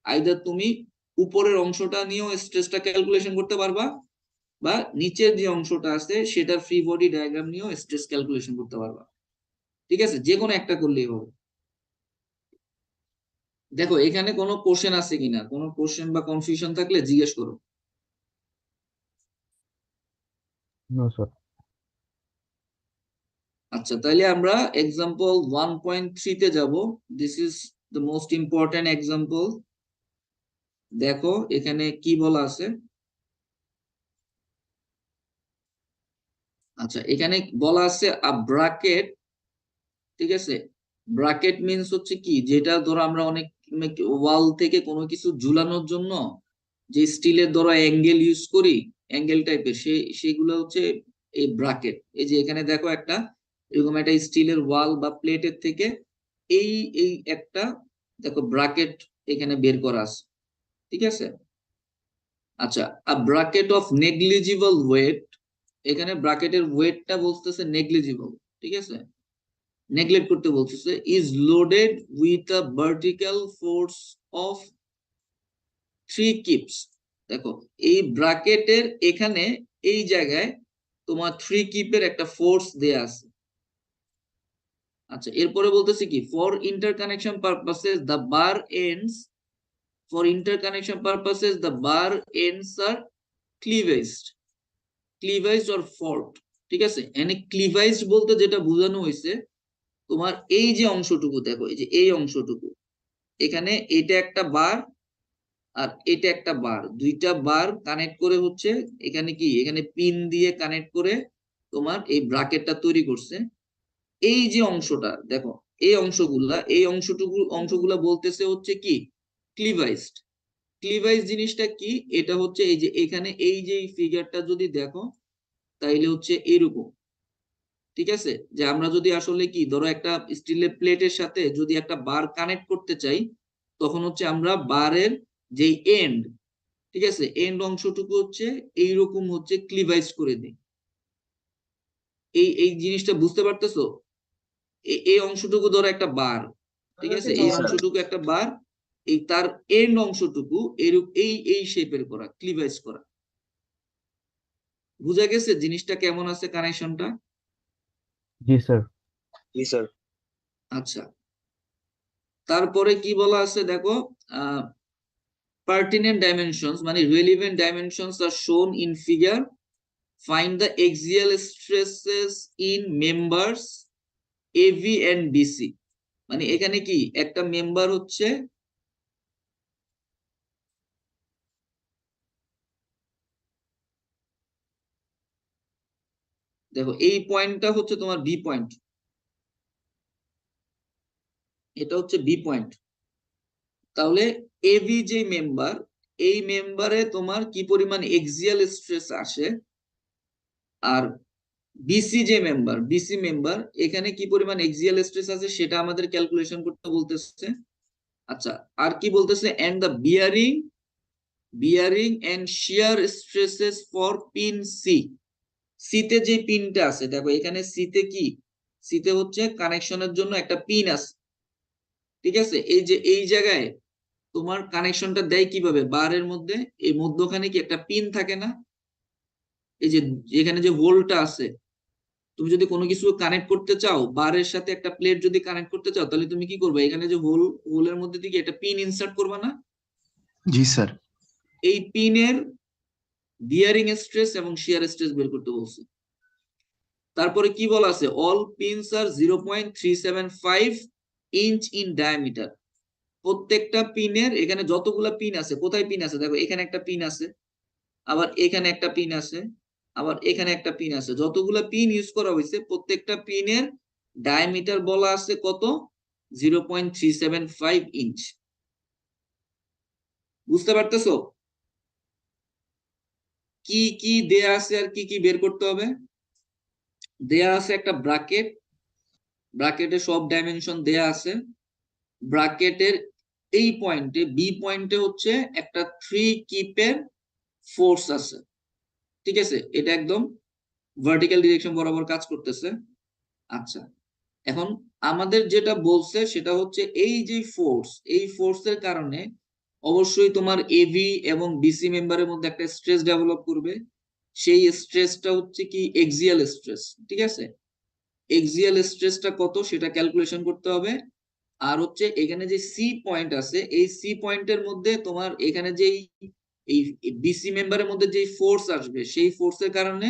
আইদার তুমি উপরের অংশটা নিয়েও স্ট্রেসটা ক্যালকুলেশন করতে পারবা, বা নিচের যে অংশটা আছে সেটার ফ্রি বডি ডায়াগ্রাম নিয়েও স্ট্রেস ক্যালকুলেশন করতে পারবা। ঠিক আছে, যে কোনো একটা করলেই হবে। দেখো এখানে কোনো কোশ্চেন আছে কিনা, কোনো কোশ্চেন বা কনফিউশন থাকলে জিজ্ঞেস করো। No sir. আচ্ছা, তাহলে আমরা এক্সাম্পল 1.3 তে যাব। This is the most important example. দেখো এখানে কি বলা আছে। আচ্ছা, এখানে বলা আছে আ ব্র্যাকেট। ঠিক আছে, ব্র্যাকেট মিন্স হচ্ছে কি, যেটা ধরো আমরা অনেক ওয়াল থেকে কোনো কিছু ঝুলানোর জন্য যে স্টিলের ধরো অ্যাঙ্গেল ইউজ করি, অ্যাঙ্গেল টাইপের, সেগুলো হচ্ছে এই ব্র্যাকেট। এই যে এখানে দেখো একটা এরকম একটা স্টিলের ওয়াল বা প্লেটের থেকে এই এই একটা দেখো ব্র্যাকেট এখানে বের করা আছে। ঠিক আছে, আচ্ছা, আ ব্র্যাকেট অফ নেগলিজিবল ওয়েট, এখানে ব্র্যাকেটের ওয়েটটা বলতেছে নেগলিজিবল। ঠিক আছে, নেগলেক্ট করতে বলতেছে, is loaded with a vertical force of 3 keeps. দেখো এই ব্র্যাকেটের এখানে এই জায়গায় তোমার 3 কিপের একটা ফোর্স দেয়া আছে। আচ্ছা, এরপরে বলতেছে কি, for interconnection purposes the bar ends, for interconnection purposes the bar ends are clevised, clevised or forked. ঠিক আছে, এখানে ক্লিভেজড বলতে যেটা বোঝানো হয়েছে, তোমার এই যে অংশটুকু দেখো, এই যে এই অংশটুকু, এখানে এটা একটা বার আর এটা একটা বার, দুইটা বার কানেক্ট করে হচ্ছে এখানে কি, এখানে পিন দিয়ে কানেক্ট করে তোমার এই ব্র্যাকেটটা তৈরি করছে। এই যে অংশটা দেখো, এই অংশগুলা বলতেছে হচ্ছে কি ক্লিভাইজড। ক্লিভাইজ জিনিসটা কি, এটা হচ্ছে এই যে এখানে এই যে ফিগারটা যদি দেখো তাইলে হচ্ছে এরকম। ঠিক আছে, যে আমরা যদি আসলে কি ধরো একটা স্টিলের প্লেটের সাথে যদি একটা বার কানেক্ট করতে চাই, তখন হচ্ছে আমরা বারের যে এন্ড, ঠিক আছে, এন্ড অংশটুকু হচ্ছে এইরকম হচ্ছে ক্লিভাইজ করে দিই। এই এই জিনিসটা বুঝতে পারতেছো? এই অংশটুকু ধরো একটা বার, ঠিক আছে, এই অংশটুকু একটা বার, এই তার এন্ড অংশটুকু এরকম এই এই শেপের করা, ক্লিভাইজ করা। বুঝা গেছে জিনিসটা কেমন আছে কানেকশনটা? জি স্যার। জি স্যার। আচ্ছা, তারপরে কি বলা আছে দেখো, pertinent dimensions মানে relevant dimensions are shown in figure, find the axial stresses in members AB and BC। মানে এখানে কি একটা মেম্বার হচ্ছে, দেখো এই পয়েন্টটা হচ্ছে তোমার বি পয়েন্ট, এটা হচ্ছে বি পয়েন্ট। তাহলে এবি যে মেম্বার, এই মেম্বারে তোমার কি পরিমাণ এক্সিয়াল স্ট্রেস আসে, আর বিসি যে মেম্বার, বিসি মেম্বার এখানে কি পরিমাণ এক্সিয়াল স্ট্রেস আছে সেটা আমাদের ক্যালকুলেশন করতে বলতেছে। আচ্ছা, আর কি বলতেছে, and the bearing and shear stresses for pin C. সিতে যে পিনটা আছে দেখো, এখানে সিতে কি, সিতে হচ্ছে কানেকশনের জন্য একটা পিন আছে। ঠিক আছে, এই যে এই জায়গায় তোমার কানেকশনটা দেয় কিভাবে, বারের মধ্যে এই মধ্যখানে কি একটা পিন থাকে না, এই যে এখানে যে হোলটা আছে, তুমি যদি কোনো কিছু কানেক্ট করতে চাও, বারের সাথে একটা প্লেট যদি কানেক্ট করতে চাও, তাহলে তুমি কি করবে, এখানে যে হোলের মধ্যে দিকে একটা পিন ইনসার্ট করবা না? জি স্যার। এই পিনের বিয়ারিং স্ট্রেস এবং শিয়ার স্ট্রেস বের করতে বলছে। তারপরে কি বলা আছে, all pins are 0.375 inch in diameter. প্রত্যেকটা পিনের এখানে যতগুলা পিন আছে, কোথায় পিন আছে দেখো, এখানে একটা পিন আছে, আবার এখানে একটা পিন আছে, আবার এখানে একটা পিন আছে। যতগুলা পিন ইউজ করা হয়েছে প্রত্যেকটা পিনের ডায়ামিটার বলা আছে কত, 0.375 ইঞ্চ। বুঝতে পারতেছো কি কি দেয়া আছে আর কি কি বের করতে হবে? দেয়া আছে একটা ব্র্যাকেট, ব্র্যাকেটে সব ডাইমেনশন দেয়া আছে। ব্র্যাকেটের এই পয়েন্টে, বি পয়েন্টে হচ্ছে একটা 3 কিপের ফোর্স আছে, ঠিক আছে? এটা একদম ভার্টিক্যাল ডিরেকশন বরাবর কাজ করতেছে। আচ্ছা, এখন আমাদের যেটা বলছে সেটা হচ্ছে এই যে ফোর্স, এই ফোর্সের কারণে অবশ্যই তোমার এবি এবং বিসি মেম্বারের মধ্যে একটা স্ট্রেস ডেভেলপ করবে। সেই স্ট্রেসটা হচ্ছে কি এক্সিয়াল স্ট্রেস, ঠিক আছে? এক্সিয়াল স্ট্রেসটা কত সেটা ক্যালকুলেশন করতে হবে। আর হচ্ছে এখানে যে সি পয়েন্ট আছে, এই সি পয়েন্টের মধ্যে তোমার এখানে যেই এই বিসি মেম্বারের মধ্যে যে ফোর্স আসবে, সেই ফোর্সের কারণে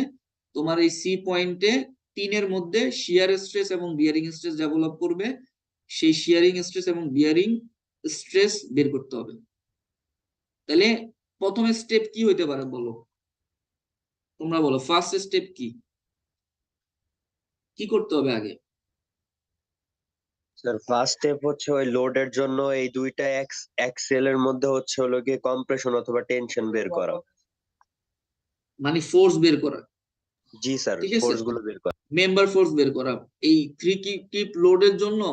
তোমার এই সি পয়েন্টে পিনের মধ্যে শিয়ার স্ট্রেস এবং বিয়ারিং স্ট্রেস ডেভেলপ করবে। সেই শিয়ারিং স্ট্রেস এবং বিয়ারিং স্ট্রেস বের করতে হবে। তাহলে প্রথমে স্টেপ কি হইতে পারে বলো, তোমরা বলো ফার্স্ট স্টেপ কি, কি করতে হবে আগে? স্যার ফার্স্ট স্টেপ হচ্ছে ওই লোডের জন্য এই দুইটা এক্সেল এর মধ্যে হচ্ছে হলো গিয়ে কম্প্রেশন অথবা টেনশন বের করা। মানে ফোর্স বের করা, জি স্যার, ঠিক আছে? ফোর্স গুলো বের করা। মেম্বার ফোর্স বের করা। এই 3 কিপ লোডের জন্য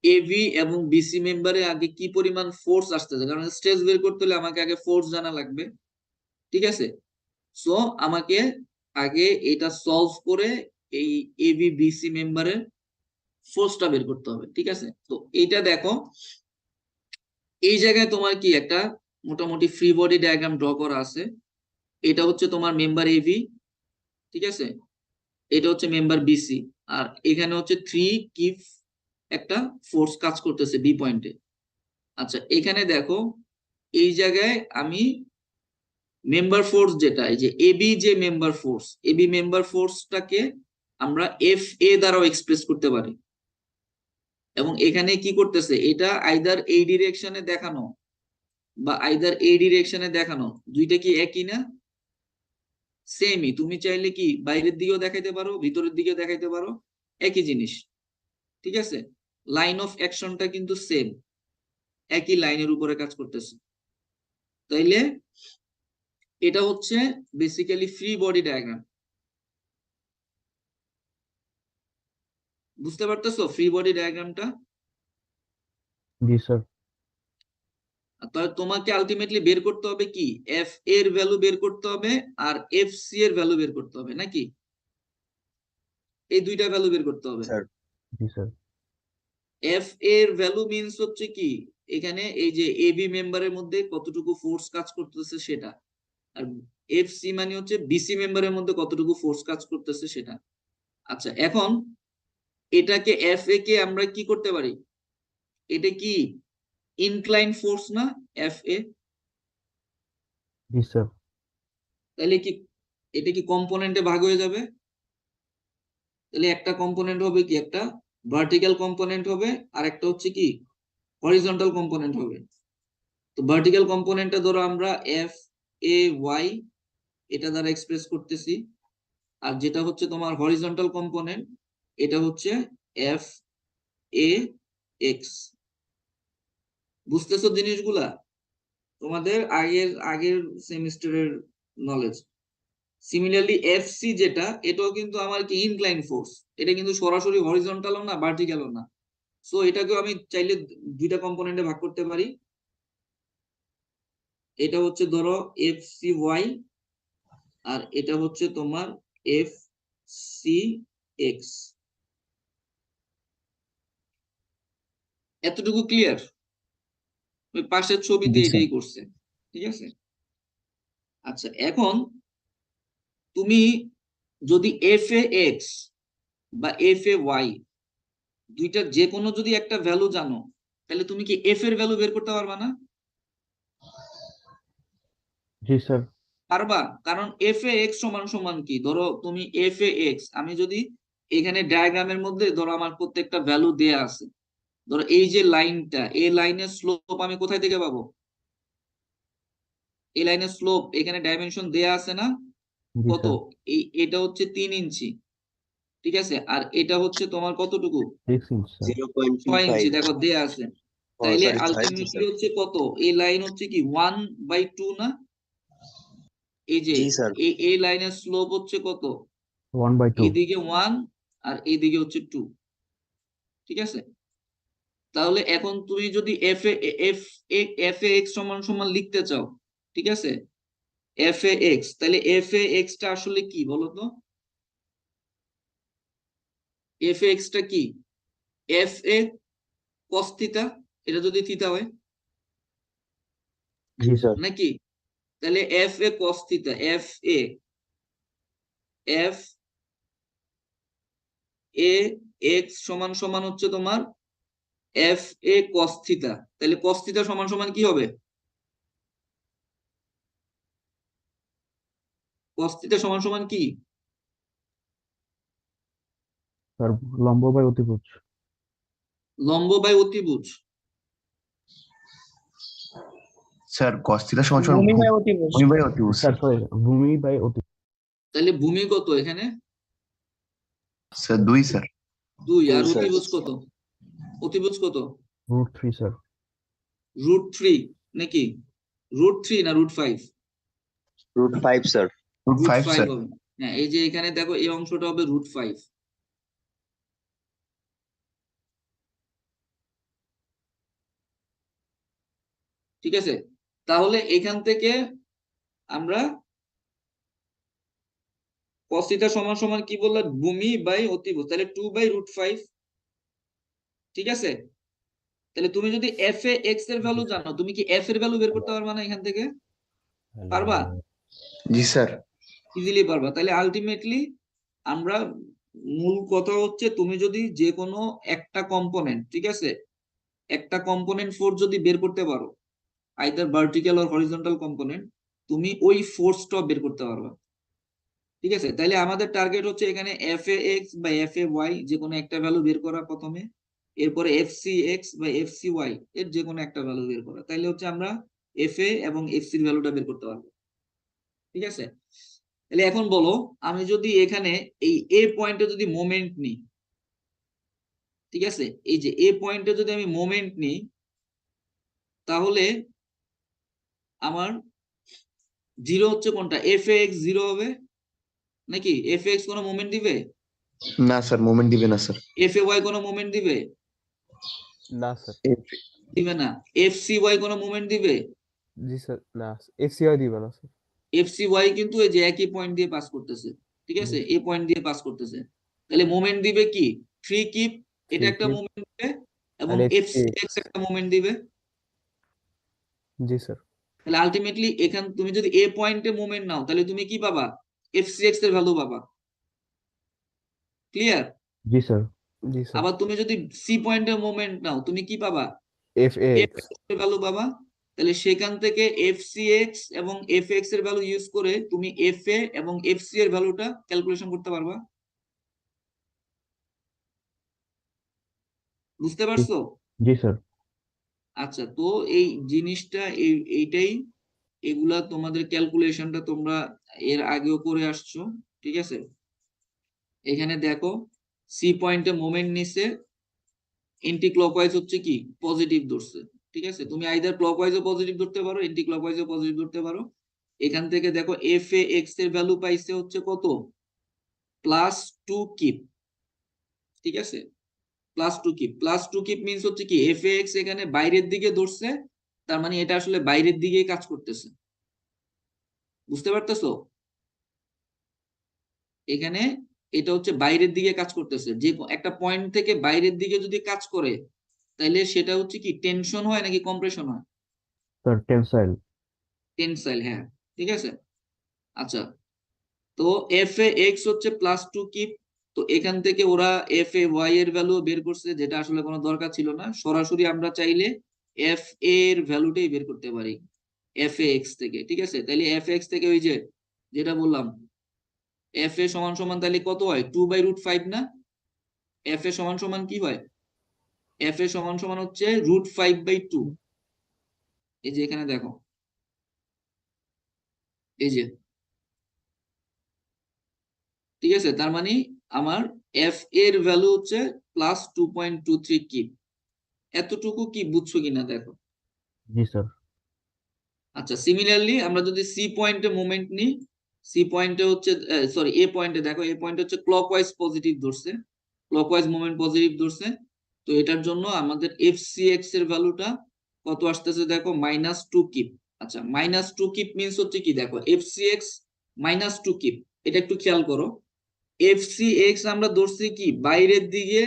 এবি এবং বিসি মেম্বারে আগে কি পরিমাণ ফোর্স আসতেছে, কারণ স্ট্রেস বের করতে হলে আমাকে আগে ফোর্স জানা লাগবে, ঠিক আছে? সো আমাকে আগে এটা সলভ করে এই এবি বিসি মেম্বারের ফোর্সটা বের করতে হবে, ঠিক আছে? তো এইটা দেখো, এই জায়গায় তোমার কি একটা মোটামুটি ফ্রি বডি ডায়াগ্রাম ড্র করা আছে। এটা হচ্ছে তোমার মেম্বার এবি, ঠিক আছে? এটা হচ্ছে মেম্বার বিসি, আর এখানে হচ্ছে 3 কিপ একটা ফোর্স কাজ করতেছে বি পয়েন্টে। আচ্ছা, এখানে দেখো এই জায়গায় আমি মেম্বার ফোর্স যেটা, এই যে এবি যে মেম্বার ফোর্স, এবি মেম্বার ফোর্সটাকে আমরা এফ এ দ্বারাও এক্সপ্রেস করতে পারি। এবং এখানে কি করতেছে, এটা আইদার এই ডিরেকশনে দেখানো বা আইদার এই ডিরেকশনে দেখানো, দুইটা কি একই না? সেমই। তুমি চাইলে কি বাইরের দিকেও দেখাইতে পারো, ভিতরের দিকেও দেখাইতে পারো, একই জিনিস, ঠিক আছে? লাইন অফ অ্যাকশনটা কিন্তু সেম, একই লাইনের উপরে কাজ করতেছে। তাইলে এটা হচ্ছে বেসিক্যালি ফ্রি বডি ডায়াগ্রাম। বুঝতে পারতেছো ফ্রি বডি ডায়াগ্রামটা? জি স্যার। তাহলে তোমাকে আলটিমেটলি বের করতে হবে কি, এফ এর ভ্যালু বের করতে হবে আর এফ সি এর ভ্যালু বের করতে হবে, নাকি? এই দুইটা ভ্যালু বের করতে হবে। স্যার জি স্যার। এফ এর ভ্যালু মিন্স হচ্ছে কি, এখানে এই যে এবি মেম্বারের মধ্যে কতটুকু ফোর্স কাজ করতেছে সেটা, আর এফ সি মানে হচ্ছে বিসি মেম্বারের মধ্যে কতটুকু ফোর্স কাজ করতেছে সেটা। আচ্ছা, এখন এটাকে এফ এ কে আমরা কি করতে পারি, এটা কি ইনক্লাইন ফোর্স না এফ এ? জি স্যার। তাহলে কি এটা কি কম্পোনেন্টে ভাগ হয়ে যাবে? তাহলে একটা কম্পোনেন্ট হবে কি, একটা ভার্টিক্যাল কম্পোনেন্ট হবে আর একটা হচ্ছে কি হরিজন্টাল কম্পোনেন্ট হবে। তো ভার্টিক্যাল কম্পোনেন্টটা ধরো আমরা এফ এ ওয়াই এটা দ্বারা এক্সপ্রেস করতেছি, আর যেটা হচ্ছে তোমার হরিজন্টাল কম্পোনেন্ট এটা হচ্ছে এফ এ এক্স। বুঝতেছো জিনিসগুলা? তোমাদের আগের আগের সেমিস্টারের নলেজ। সিমিলারলি এফ সি যেটা, এটাও কিন্তু আমার কি ইনক্লাইন ফোর্স, এটা কিন্তু সরাসরি হরিজন্টালও না ভার্টিক্যালও না। সো এটাকেও আমি চাইলে দুইটা কম্পোনেন্টে ভাগ করতে পারি। এটা হচ্ছে ধরো এফ সি ওয়াই আর এটা হচ্ছে তোমার এফ সি এক্স। এতটুকু ক্লিয়ার? ওই পাশের ছবিতে জি স্যার। এটাই করছে, ঠিক আছে? আচ্ছা, এখন তুমি যদি এফ এ এক্স বা এফ এ ওয়াই দুইটার যে কোনো যদি একটা ভ্যালু জানো, তাহলে তুমি কি এফ এর ভ্যালু বের করতে পারবা না? জি স্যার। পারবা, কারণ এফ এ এক্স সমান সমান কি, ধরো তুমি এফ এ এক্স, আমি যদি এখানে ডায়াগ্রামের মধ্যে ধরো আমার প্রত্যেকটা ভ্যালু দেয়া আছে, ধরো এই যে লাইনটা, এই লাইনের স্লোপ আমি কোথায় থেকে পাবো? এই লাইনের স্লোপ এখানে ডাইমেনশন দেয়া আছে না? জি কত? স্যার এটা হচ্ছে 3 ইঞ্চি, ঠিক আছে, আর এটা হচ্ছে তোমার কতটুকু? 6 ইঞ্চ স্যার 6 ইঞ্চি, 0.25 দেখো দেয়া আছে। ও তাইলে সরি 6 আলটিমেটলি স্যার। হচ্ছে কত? এই লাইন হচ্ছে কি 1/2 না? এই যে জি স্যার। এই লাইনের স্লোপ হচ্ছে কত? 1/2 এইদিকে 1 আর এইদিকে হচ্ছে 2, ঠিক আছে। তাহলে এখন তুমি যদি এফ এ এক্স সমান সমান লিখতে চাও, ঠিক আছে, এফ এ এক্স, তাহলে এফ এ এক্স টা আসলে কি বলো তো? এফ এ এক্স টা কি? এফ এ কস থিটা, এটা যদি থিটা হয় জি স্যার নাকি? তাহলে এফ এ কস থিটা, এফ এ এক্স সমান সমান হচ্ছে তোমার এফ এ কস থিটা। তাহলে কস থিটা সমান সমান কি হবে? কস থিটা সমান সমান কি? স্যার লম্ব বাই অতিভুজ লম্ব বাই অতিভুজ। স্যার cos theta সমান সমান ভূমি ভূমি বাই অতিভুজ। বাই অতিভুজ স্যার স্যার। সরি ভূমি বাই অতিভুজ তাহলে ভূমি কত এখানে? Sir 2 sir. 2, আর 2 স্যার। অতিভুজ কত? অতিভুজ কত? √3 স্যার √3 নাকি? √3 না √5? √5 স্যার। √5 √5 স্যার। হবে। হ্যাঁ, এই যে এখানে দেখো এই অংশটা হবে √5, ঠিক আছে। তাহলে এখান থেকে আমরা cos থিটা সমান সমান কি বললাম? ভূমি বাই অতিভুজ, তাহলে 2/√5, ঠিক আছে। তাহলে তুমি যদি এফ এ এক্স এর ভ্যালু জানো, তুমি কি এফ এর ভ্যালু বের করতে পারবা না এখান থেকে? পারবা? জি স্যার। ইজিলি পারবা। তাহলে আলটিমেটলি আমরা মূল কথা হচ্ছে তুমি যদি যে কোনো একটা কম্পোনেন্ট, ঠিক আছে, একটা কম্পোনেন্ট ফোর্স যদি বের করতে পারো, either vertical or horizontal component, তুমি ওই ফোর্সটা বের করতে পারবা, ঠিক আছে। তাইলে আমাদের টার্গেট হচ্ছে এখানে এফ এ এক্স বা এফ এ ওয়াই যে কোনো একটা ভ্যালু বের করা প্রথমে, এরপরে এফ সি এক্স বা এফ সি ওয়াই এর যে কোনো একটা ভ্যালু বের করা, তাইলে হচ্ছে আমরা এফ এ এবং এফ সির ভ্যালুটা বের করতে পারবো, ঠিক আছে। তাহলে এখন বলো, আমি যদি এখানে এই এ পয়েন্টে যদি মোমেন্ট নিই, ঠিক আছে, এই যে এ পয়েন্টে যদি আমি মোমেন্ট নিই, তাহলে আমার জিরো হচ্ছে কোনটা? এফ এ এক্স জিরো হবে নাকি? এফ এক্স কোনো মোমেন্ট দিবে? না স্যার মোমেন্ট দিবে না স্যার। এফ এ ওয়াই কোনো মোমেন্ট দিবে? না স্যার। দিবে না। এফ সি ওয়াই কোনো মোমেন্ট দিবে? জি স্যার, না এফসিআই দিবে না স্যার। এফ সি ওয়াই কিন্তু এই যে একই পয়েন্ট দিয়ে পাস করতেছে, ঠিক আছে, এই পয়েন্ট দিয়ে পাস করতেছে। তাহলে মোমেন্ট দিবে কি? থ্রি কিপ, এটা একটা কিপ। মোমেন্ট দিবে, এবং আর এফ সি এক্স একটা মোমেন্ট দিবে। জি স্যার। তাহলে আলটিমেটলি এখান তুমি যদি এ পয়েন্টে মোমেন্ট নাও, তাহলে তুমি কি পাবা? এফ সি এক্স এর ভ্যালু পাবা। ক্লিয়ার? জি স্যার জি স্যার। আবার তুমি যদি সি পয়েন্টে মোমেন্ট নাও, তুমি কি পাবা? এফ এফ এর ভ্যালু পাবা। তাহলে সেখান থেকে এফ সি এক্স এবং এফ এক্স এর ভ্যালু ইউজ করে তুমি এফ এ এবং এফ সি এর ভ্যালুটা ক্যালকুলেশন করতে পারবা। বুঝতে পারছো? জি স্যার আচ্ছা, তো এই জিনিসটা এইটাই, এগুলা তোমাদের ক্যালকুলেশনটা তোমরা এর আগেও করে আসছো, ঠিক আছে। এখানে দেখো, সি পয়েন্টে মোমেন্ট নিছে, এন্টি ক্লকওয়াইজ হচ্ছে কি পজিটিভ ধরছে, ঠিক আছে। তুমি আইদার ক্লকওয়াইজও পজিটিভ ধরতে পারো, এন্টি ক্লকওয়াইজও পজিটিভ ধরতে পারো। এখান থেকে দেখো এফ এ এক্স এর ভ্যালু পাইছে হচ্ছে কত? +2 কিপ, ঠিক আছে, +2 কিপ। +2 কিপ মিন্স হচ্ছে কি এফ এ এক্স এখানে বাইরের দিকে ধরছে, তার মানে এটা আসলে বাইরের দিকেই কাজ করতেছে। বুঝতে পারতেছো? এখানে এটা হচ্ছে বাইরের দিকে কাজ করতেছে। যে একটা পয়েন্ট থেকে বাইরের দিকে যদি কাজ করে, তাহলে সেটা হচ্ছে কি টেনশন হয় নাকি কম্প্রেশন হয়? স্যার টেনসাইল টেনসাইল, হ্যাঁ, ঠিক আছে। আচ্ছা, তো এফ এ এক্স হচ্ছে +2 কিপ। তো এখান থেকে ওরা এফ এ ওয়াই এর ভ্যালু বের করছে, যেটা আসলে কোনো দরকার ছিল না। সরাসরি আমরা চাইলে এফ এর ভ্যালুটাই বের করতে পারি এফ এ এক্স থেকে, ঠিক আছে। তাইলে এফ এক্স থেকে ওই যে যেটা বললাম, এফ এ সমান সমান তাহলে কত হয়? 2/√5 না? এফ এ সমান সমান কি হয়? এফ এ সমান সমান হচ্ছে √5/2। এই যে এখানে দেখো, এই যে, ঠিক আছে, তার মানে আমার এফ এর ভ্যালু হচ্ছে +2.23 কিপ। এতটুকু কি বুঝছো কিনা দেখো। জি স্যার। আচ্ছা, সিমিলারলি আমরা যদি সি পয়েন্টে মোমেন্ট নিই, সি পয়েন্টে হচ্ছে, সরি, এ পয়েন্টে দেখো, এ পয়েন্টে হচ্ছে ক্লকওয়াইজ পজিটিভ ধরছে, ক্লকওয়াইজ মোমেন্ট পজিটিভ ধরছে। তো এটার জন্য আমাদের এফসিএক্স এর ভ্যালুটা কত আসতেছে দেখো, -2 কিপ। আচ্ছা, -2 কিপ মিন্স হচ্ছে কি দেখো, এফসিএক্স -2 কিপ। এটা একটু খেয়াল করো, এফসিএক্স আমরা ধরছি কি বাইরের দিকে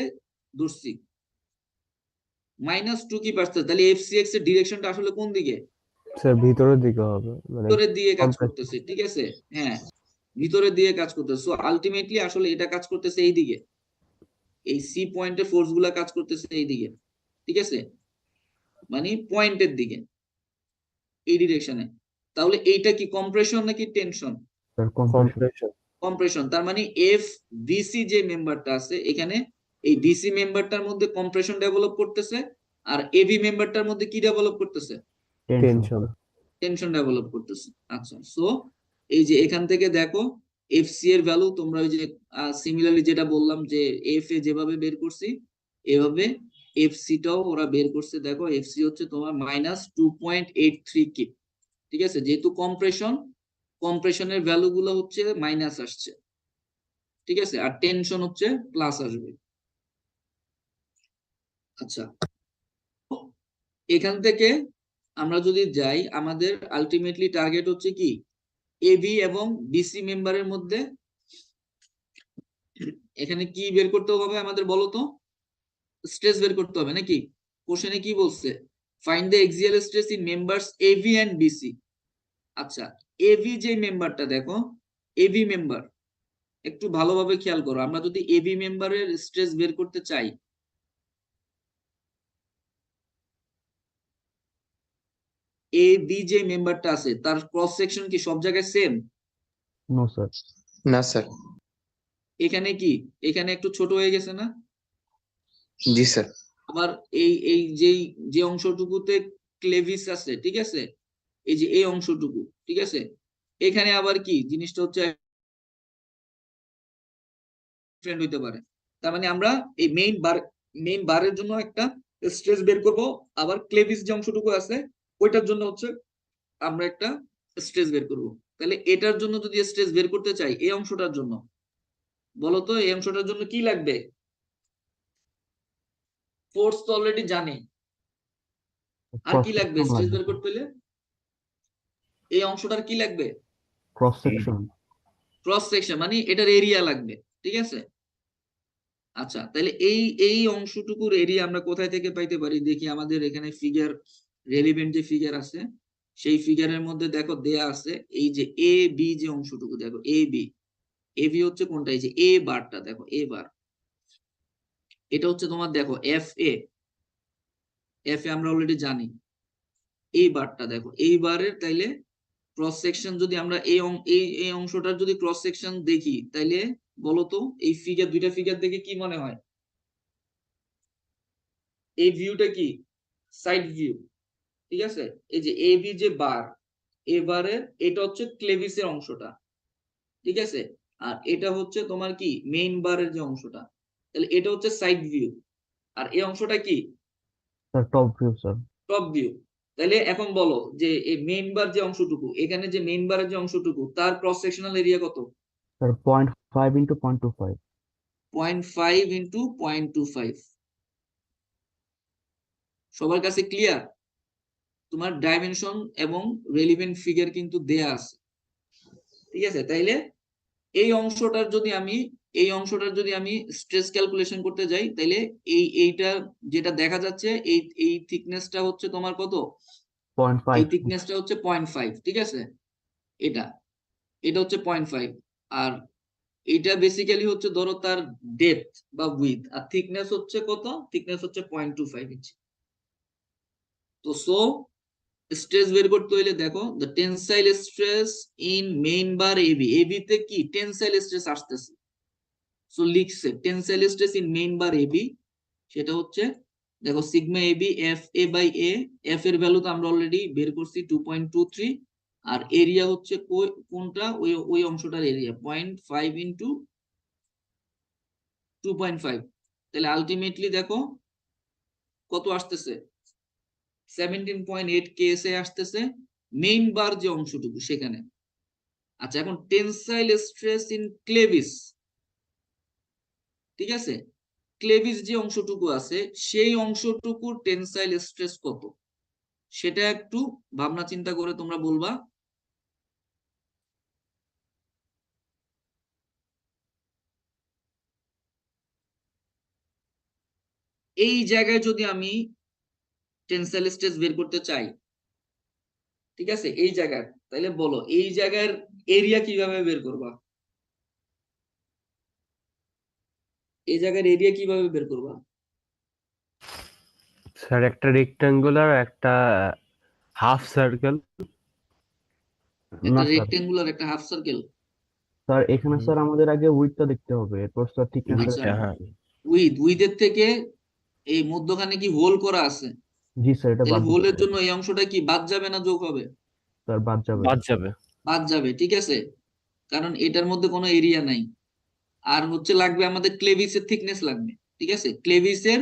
ধরছি, -2 কিপ আসছে, তাহলে এফসিএক্স এর ডিরেকশনটা আসলে কোন দিকে? স্যার ভিতরের দিকে হবে, মানে ভিতরের দিকে কাজ compress- করতেছে, ঠিক আছে, হ্যাঁ, ভিতরের দিকে কাজ করতেছে। সো আলটিমেটলি আসলে এটা কাজ করতেছে এই দিকে, এই সি পয়েন্টে ফোর্স গুলা কাজ করতেছে এই দিকে, ঠিক আছে, মানে পয়েন্টের দিকে, এই ডিরেকশনে। তাহলে এইটা কি কম্প্রেশন নাকি tension? Sir compression. compression। Compression. তার মানে এফ ডিসি যে মেম্বারটা আছে এখানে, এই ডিসি মেম্বারটার মধ্যে কম্প্রেশন ডেভেলপ করতেছে, আর এবি মেম্বারটার মধ্যে কি ডেভেলপ করতেছে? টেনশন। টেনশন ডেভেলপ করতেছে। আচ্ছা, সো এই যে এখান থেকে দেখো এফসি এর ভ্যালু তোমরা ওই যে সিমিলারলি যেটা বললাম যে এফ এ যেভাবে বের করছি এভাবে এফসি টাও ওরা বের করছে। দেখো এফসি হচ্ছে তোমার -2.83 কিপ, ঠিক আছে, যেহেতু কম্প্রেশনের ভ্যালু গুলো হচ্ছে মাইনাস আসছে, ঠিক আছে, আর টেনশন হচ্ছে প্লাস আসবে। আচ্ছা, এখান থেকে আমরা যদি যাই, আমাদের আলটিমেটলি টার্গেট হচ্ছে কি এবি এবং বিসি মেম্বারের মধ্যে এখানে কি বের করতে হবে আমাদের, বলো তো? স্ট্রেস বের করতে হবে নাকি? কোশ্চেনে কি বলছে? Find the axial stress in members AB and BC. আচ্ছা, এবি যে মেম্বারটা দেখো, এবি মেম্বার একটু ভালোভাবে খেয়াল করো, আমরা যদি এবি মেম্বারের স্ট্রেস বের করতে চাই, এ বি যে মেম্বারটা আছে তার ক্রস সেকশন কি সব জায়গায় সেম? No sir. না স্যার। এখানে কি, এখানে একটু ছোট হয়ে গেছে না? জি স্যার। আবার এই এই যেই যে অংশটুকুতে ক্লেভিস আছে, ঠিক আছে, এই যে এই অংশটুকু, ঠিক আছে, এখানে আবার কি জিনিসটা হচ্ছে ডিফারেন্ট হইতে পারে। তার মানে আমরা এই মেইন বারের জন্য একটা স্ট্রেস বের করব, আবার ক্লেভিস যে অংশটুকু আছে ওইটার জন্য হচ্ছে আমরা একটা স্ট্রেস বের করব। তাহলে এটার জন্য যদি স্ট্রেস বের করতে চাই, এই অংশটার জন্য বলতো, এই অংশটার জন্য কি লাগবে? ফোর্স তো অলরেডি জানি, আর কি লাগবে স্ট্রেস বের করতে হলে? এই অংশটার কি লাগবে? Cross section. ক্রস সেকশন, মানে এটার এরিয়া লাগবে, ঠিক আছে। আচ্ছা, তাহলে এই এই অংশটুকুর এরিয়া আমরা কোথায় থেকে পাইতে পারি দেখি। আমাদের এখানে ফিগার, রেলিভেন্ট যে ফিগার আছে সেই ফিগারের মধ্যে দেখো দেয়া আছে এই যে এ বি যে অংশটুকু, দেখো এ বি, এ বি হচ্ছে কোনটা, এই যে এ বারটা দেখো, এ বার, এটা হচ্ছে তোমার দেখো এফ এ, এফ এ আমরা অলরেডি জানি। এই বারটা দেখো, এই বারের তাইলে ক্রস সেকশন যদি আমরা এই অংশটার যদি ক্রস সেকশন দেখি, তাইলে বলতো এই ফিগার, দুইটা ফিগার দেখে কি মনে হয়? এই ভিউটা কি সাইড ভিউ, ঠিক আছে। এই যে এ বি যে বার, এ বারের এটা হচ্ছে ক্লেভিসের অংশটা, ঠিক আছে, আর এটা হচ্ছে তোমার কি মেইন বারের যে অংশটা, তাহলে এটা হচ্ছে সাইড ভিউ, আর এই অংশটা কি sir top view sir. Top view. তাহলে এখন বলো যে এই মেইন বার যে অংশটুকু, এখানে যে মেইন বারের যে অংশটুকু তার ক্রস সেকশনাল এরিয়া কত? স্যার 0.5 × 0.25। 0.5 × 0.25। সবার কাছে ক্লিয়ার? তোমার ডাইমেনশন এবং রেলিভেন্ট ফিগার কিন্তু দেয়া আছে, ঠিক আছে। তাইলে এই অংশটার যদি আমি স্ট্রেস ক্যালকুলেশন করতে যাই, তাইলে এইটা যেটা দেখা যাচ্ছে এই থিকনেসটা হচ্ছে তোমার কত? এই 0.5। থিকনেসটা হচ্ছে 0.5, ঠিক আছে, এটা এটা হচ্ছে 0.5, আর এটা বেসিক্যালি হচ্ছে ধরো তার ডেপথ বা উইডথ, আর থিকনেস হচ্ছে কত? থিকনেস হচ্ছে 0.25 ইঞ্চি। তো সো স্ট্রেস বের করতে হইলে দেখো, the tensile stress in main bar AB, AB তে কি টেনসাইল স্ট্রেস আসতেছে, সো লিখছে tensile stress in main bar AB, সেটা হচ্ছে দেখো sigma AB F A by A, F এর ভ্যালু তো আমরা অলরেডি বের করছি 2.23, আর এরিয়া হচ্ছে কোনটা, ওই ওই অংশটার এরিয়া 0.5 ইন্টু 2.5, তাহলে আলটিমেটলি দেখো কত আসতেছে, 17.8 কেএসএ আসতেছে মেইন বার যে অংশটুকু সেখানে। আচ্ছা, এখন টেনসাইল স্ট্রেস ইন ক্লেভিস, ঠিক আছে, ক্লেভিস যে অংশটুকু আছে সেই অংশটুকুর টেনসাইল স্ট্রেস কত, সেটা একটু ভাবনা চিন্তা করে তোমরা বলবা। এই জায়গায় যদি আমি টেনসাইল স্ট্রেস বের করতে চাই, ঠিক আছে, এই জায়গায়, তাহলে বলো এই জায়গার এরিয়া কিভাবে বের করবা, এই জায়গার এরিয়া কিভাবে বের করবা? স্যার একটা রেক্টাঙ্গুলার একটা হাফ সার্কেল। একটা না স্যার, রেক্টেঙ্গুলার একটা হাফ সার্কেল। স্যার এখানে স্যার আমাদের আগে উইডথটা দেখতে হবে, এরপর স্যার থিকনেসটা আচ্ছা, হ্যাঁ। উইথের থেকে এই মধ্যখানে কি হোল করা আছে, জি স্যার, এটা তাহলে বাদ দিতে হোলের হবে। জন্য এই অংশটা কি বাদ যাবে না যোগ হবে? স্যার বাদ যাবে। বাদ যাবে। বাদ যাবে, ঠিক আছে, কারণ এটার মধ্যে কোনো এরিয়া নাই। আর হচ্ছে লাগবে আমাদের ক্লেভিসের থিকনেস লাগবে, ঠিক আছে, ক্লেভিসের,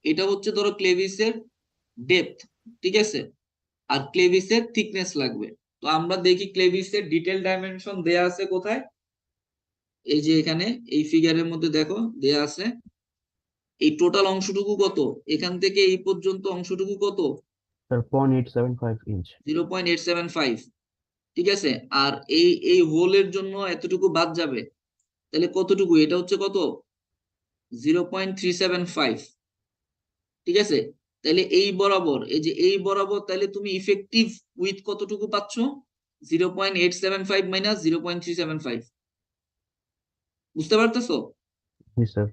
এটা হচ্ছে ধরো ক্লেভিসের ডেপথ, ঠিক আছে, আর ক্লেভিসের থিকনেস লাগবে। তো আমরা দেখি ক্লেভিসের ডিটেল ডাইমেনশন দেয়া আছে কোথায়, এই যে এখানে এই ফিগারের মধ্যে দেখো দেয়া আছে এই টোটাল অংশটুকু কত, এখান থেকে এই পর্যন্ত অংশটুকু কত, স্যার 0.875 ইঞ্চ। 0.875, ঠিক আছে, আর এই হোলের জন্য এতটুকু বাদ যাবে, তাহলে কতটুকু, এটা হচ্ছে কত, 0.375, ঠিক আছে, তাহলে এই বরাবর, এই যে এই বরাবর, তাহলে তুমি ইফেক্টিভ উইথ কতটুকু পাচ্ছ, 0.875 মাইনাস 0.375, বুঝতে পারতেছো? জি স্যার।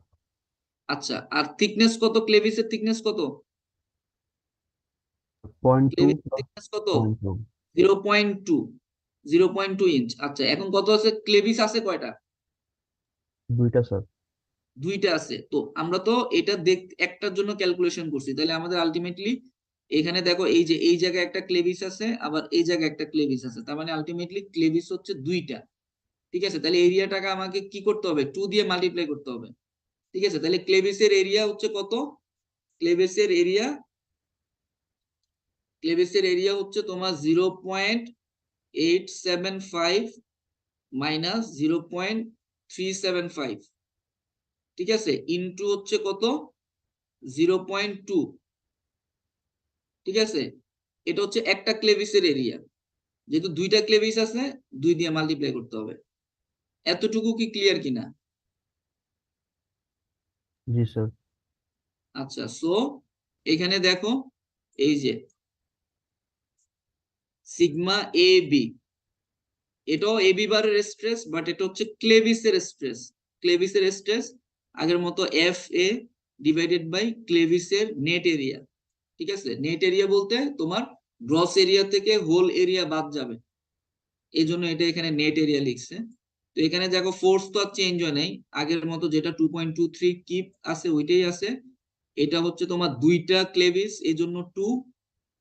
আচ্ছা, আর থিকনেস কত, ক্লেভিসের থিকনেস কত, 0.2 ক্লেভিসের plus থিকনেস কত, 0.2। 0.2, 0.2 ইঞ্চ। আচ্ছা, এখন কত আছে, ক্লেভিস আছে কয়টা, দুইটা স্যার। দুইটা আছে। তো আমরা তো এটা একটার জন্য ক্যালকুলেশন করছি, তাহলে আমাদের আলটিমেটলি এখানে দেখো এই যে এই জায়গায় একটা ক্লেভিস আছে, আবার এই জায়গায় একটা ক্লেভিস আছে, তার মানে আলটিমেটলি ক্লেভিস হচ্ছে দুইটা, ঠিক আছে, তাহলে এরিয়াটাকে আমাকে কি করতে হবে, 2 দিয়ে মাল্টিপ্লাই করতে হবে, ঠিক আছে, তাহলে ক্লেভিসের এরিয়া হচ্ছে কত, ক্লেভিসের এরিয়া, ক্লেভিসের এরিয়া হচ্ছে তোমার 0.875 মাইনাস 0.375, ঠিক আছে, ইনটু হচ্ছে কত, 0.2, ঠিক আছে, এটা হচ্ছে একটা ক্লেভিসের এরিয়া, যেহেতু দুইটা ক্লেভিস আছে 2 দিয়ে মাল্টিপ্লাই করতে হবে। এতটুকু কি ক্লিয়ার কিনা? জি স্যার। আচ্ছা, সো এখানে দেখো এই যে সিগমা এ বি, এটাও এ বি বারের স্ট্রেস, বাট এটা হচ্ছে ক্লেভিসের স্ট্রেস, ক্লেভিসের স্ট্রেস আগের মতো এফ এ ডিভাইডেড বাই ক্লেভিসের নেট এরিয়া, ঠিক আছে, নেট এরিয়া বলতে তোমার গ্রস এরিয়া থেকে হোল এরিয়া বাদ যাবে, এই জন্য এটা এখানে নেট এরিয়া লিখছে। তো এখানে দেখো ফোর্স তো আর চেঞ্জ হয় নাই, আগের মতো যেটা 2.23 কিপ আছে ওইটাই আছে, এটা হচ্ছে তোমার দুইটা ক্লেভিস, এই জন্য 2,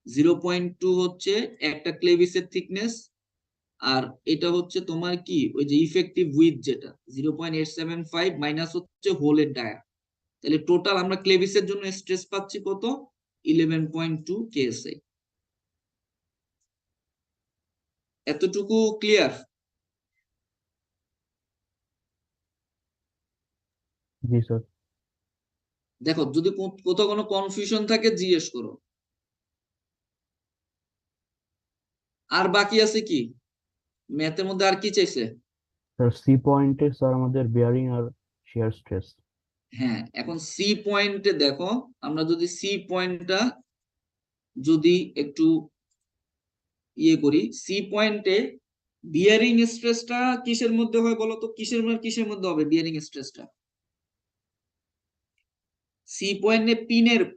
0.2 হচ্ছে একটা ক্লেভিসের থিকনেস, আর এটা হচ্ছে তোমার কি ওই যে ইফেক্টিভ উইথ যেটা 0.875 মাইনাস হচ্ছে হোলের ডায়া, তাহলে টোটাল আমরা ক্লেভিসের জন্য স্ট্রেস পাচ্ছি কত, 11.2 কেএসআই। এতটুকু ক্লিয়ার? জি স্যার। দেখো যদি কোথাও কোনো কনফিউশন থাকে জিজ্ঞেস করো। আর বাকি আছে কি, ম্যাথের মধ্যে আর কি চাইছে? স্যার সি পয়েন্টে স্যার আমাদের বিয়ারিং আর শিয়ার স্ট্রেস। হ্যাঁ, এখন সি পয়েন্টে দেখো, আমরা যদি সি পয়েন্টটা যদি একটু ইয়ে করি, সি পয়েন্টে বিয়ারিং স্ট্রেসটা কিসের মধ্যে হয় বলো তো, কিসের মধ্যে হবে বিয়ারিং স্ট্রেসটা? সি পয়েন্টে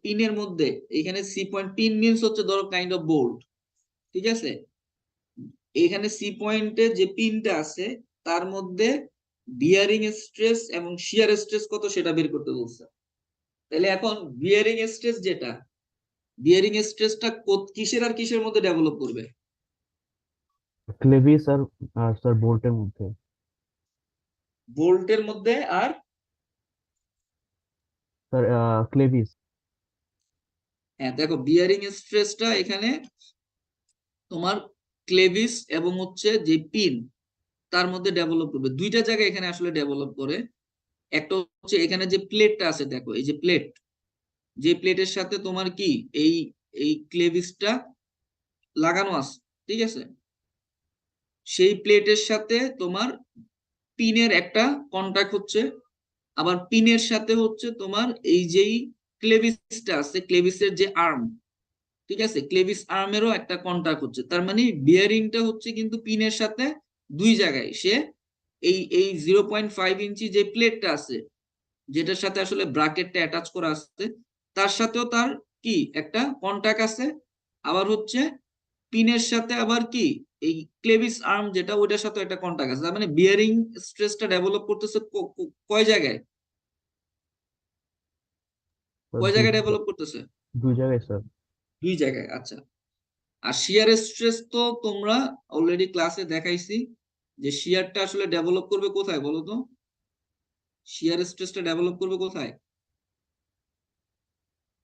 পিনের মধ্যে, এখানে সি পয়েন্ট, পিন মিনস হচ্ছে ধরো কাইন্ড অফ বোল্ট, ঠিক আছে, এখানে সি পয়েন্টে যে পিনটা আছে তার মধ্যে বিয়ারিং স্ট্রেস এবং শিয়ার স্ট্রেস কত সেটা বের করতে বলছে। তাহলে এখন বিয়ারিং স্ট্রেস যেটা, বিয়ারিং স্ট্রেসটা কিসের আর কিসের মধ্যে ডেভেলপ করবে? ক্লেভিস আর আর স্যার বোল্টের মধ্যে। বোল্টের মধ্যে আর স্যার ক্লেভিস। হ্যাঁ দেখো, বিয়ারিং স্ট্রেসটা এখানে তোমার ক্লেভিস এবং হচ্ছে যে পিন তার মধ্যে ডেভেলপ করবে। দুইটা জায়গায় এখানে আসলে ডেভেলপ করে। একটা হচ্ছে এখানে যে প্লেটটা আছে, দেখো এই যে প্লেট, যে প্লেটের সাথে তোমার কি এই এই ক্লেভিসটা লাগানো আছে, ঠিক আছে, সেই প্লেটের সাথে তোমার পিনের একটা কন্টাক্ট হচ্ছে, আবার পিনের সাথে হচ্ছে তোমার এই যেই ক্লেভিসটা আছে, ক্লেভিসের যে আর্ম, ঠিক আছে, ক্লেভিস আর্মেরও একটা কন্টাক্ট হচ্ছে। তার মানে বিয়ারিংটা হচ্ছে কিন্তু পিনের সাথে দুই জায়গায়। সে এই 0.5 ইঞ্চি যে প্লেটটা আছে, যেটার সাথে আসলে ব্রাকেটটা অ্যাটাচ করা আছে, তার সাথেও তার কি একটা কন্টাক্ট আছে। আবার হচ্ছে পিনের সাথে আবার কি এই ক্লেভিস আর্ম যেটা, ওইটার সাথে একটা কন্টাক্ট আছে। তার মানে বিয়ারিং স্ট্রেসটা ডেভেলপ করতেছে কয় জায়গায়, স্যার কয় জায়গায় ডেভেলপ করতেছে? দুই জায়গায় স্যার। দুই জায়গায়। আচ্ছা, আর শিয়ার স্ট্রেস তো তোমরা অলরেডি ক্লাসে দেখাইছি যে শিয়ারটা আসলে ডেভেলপ করবে কোথায় বলো তো? শিয়ার স্ট্রেসটা ডেভেলপ করবে কোথায়,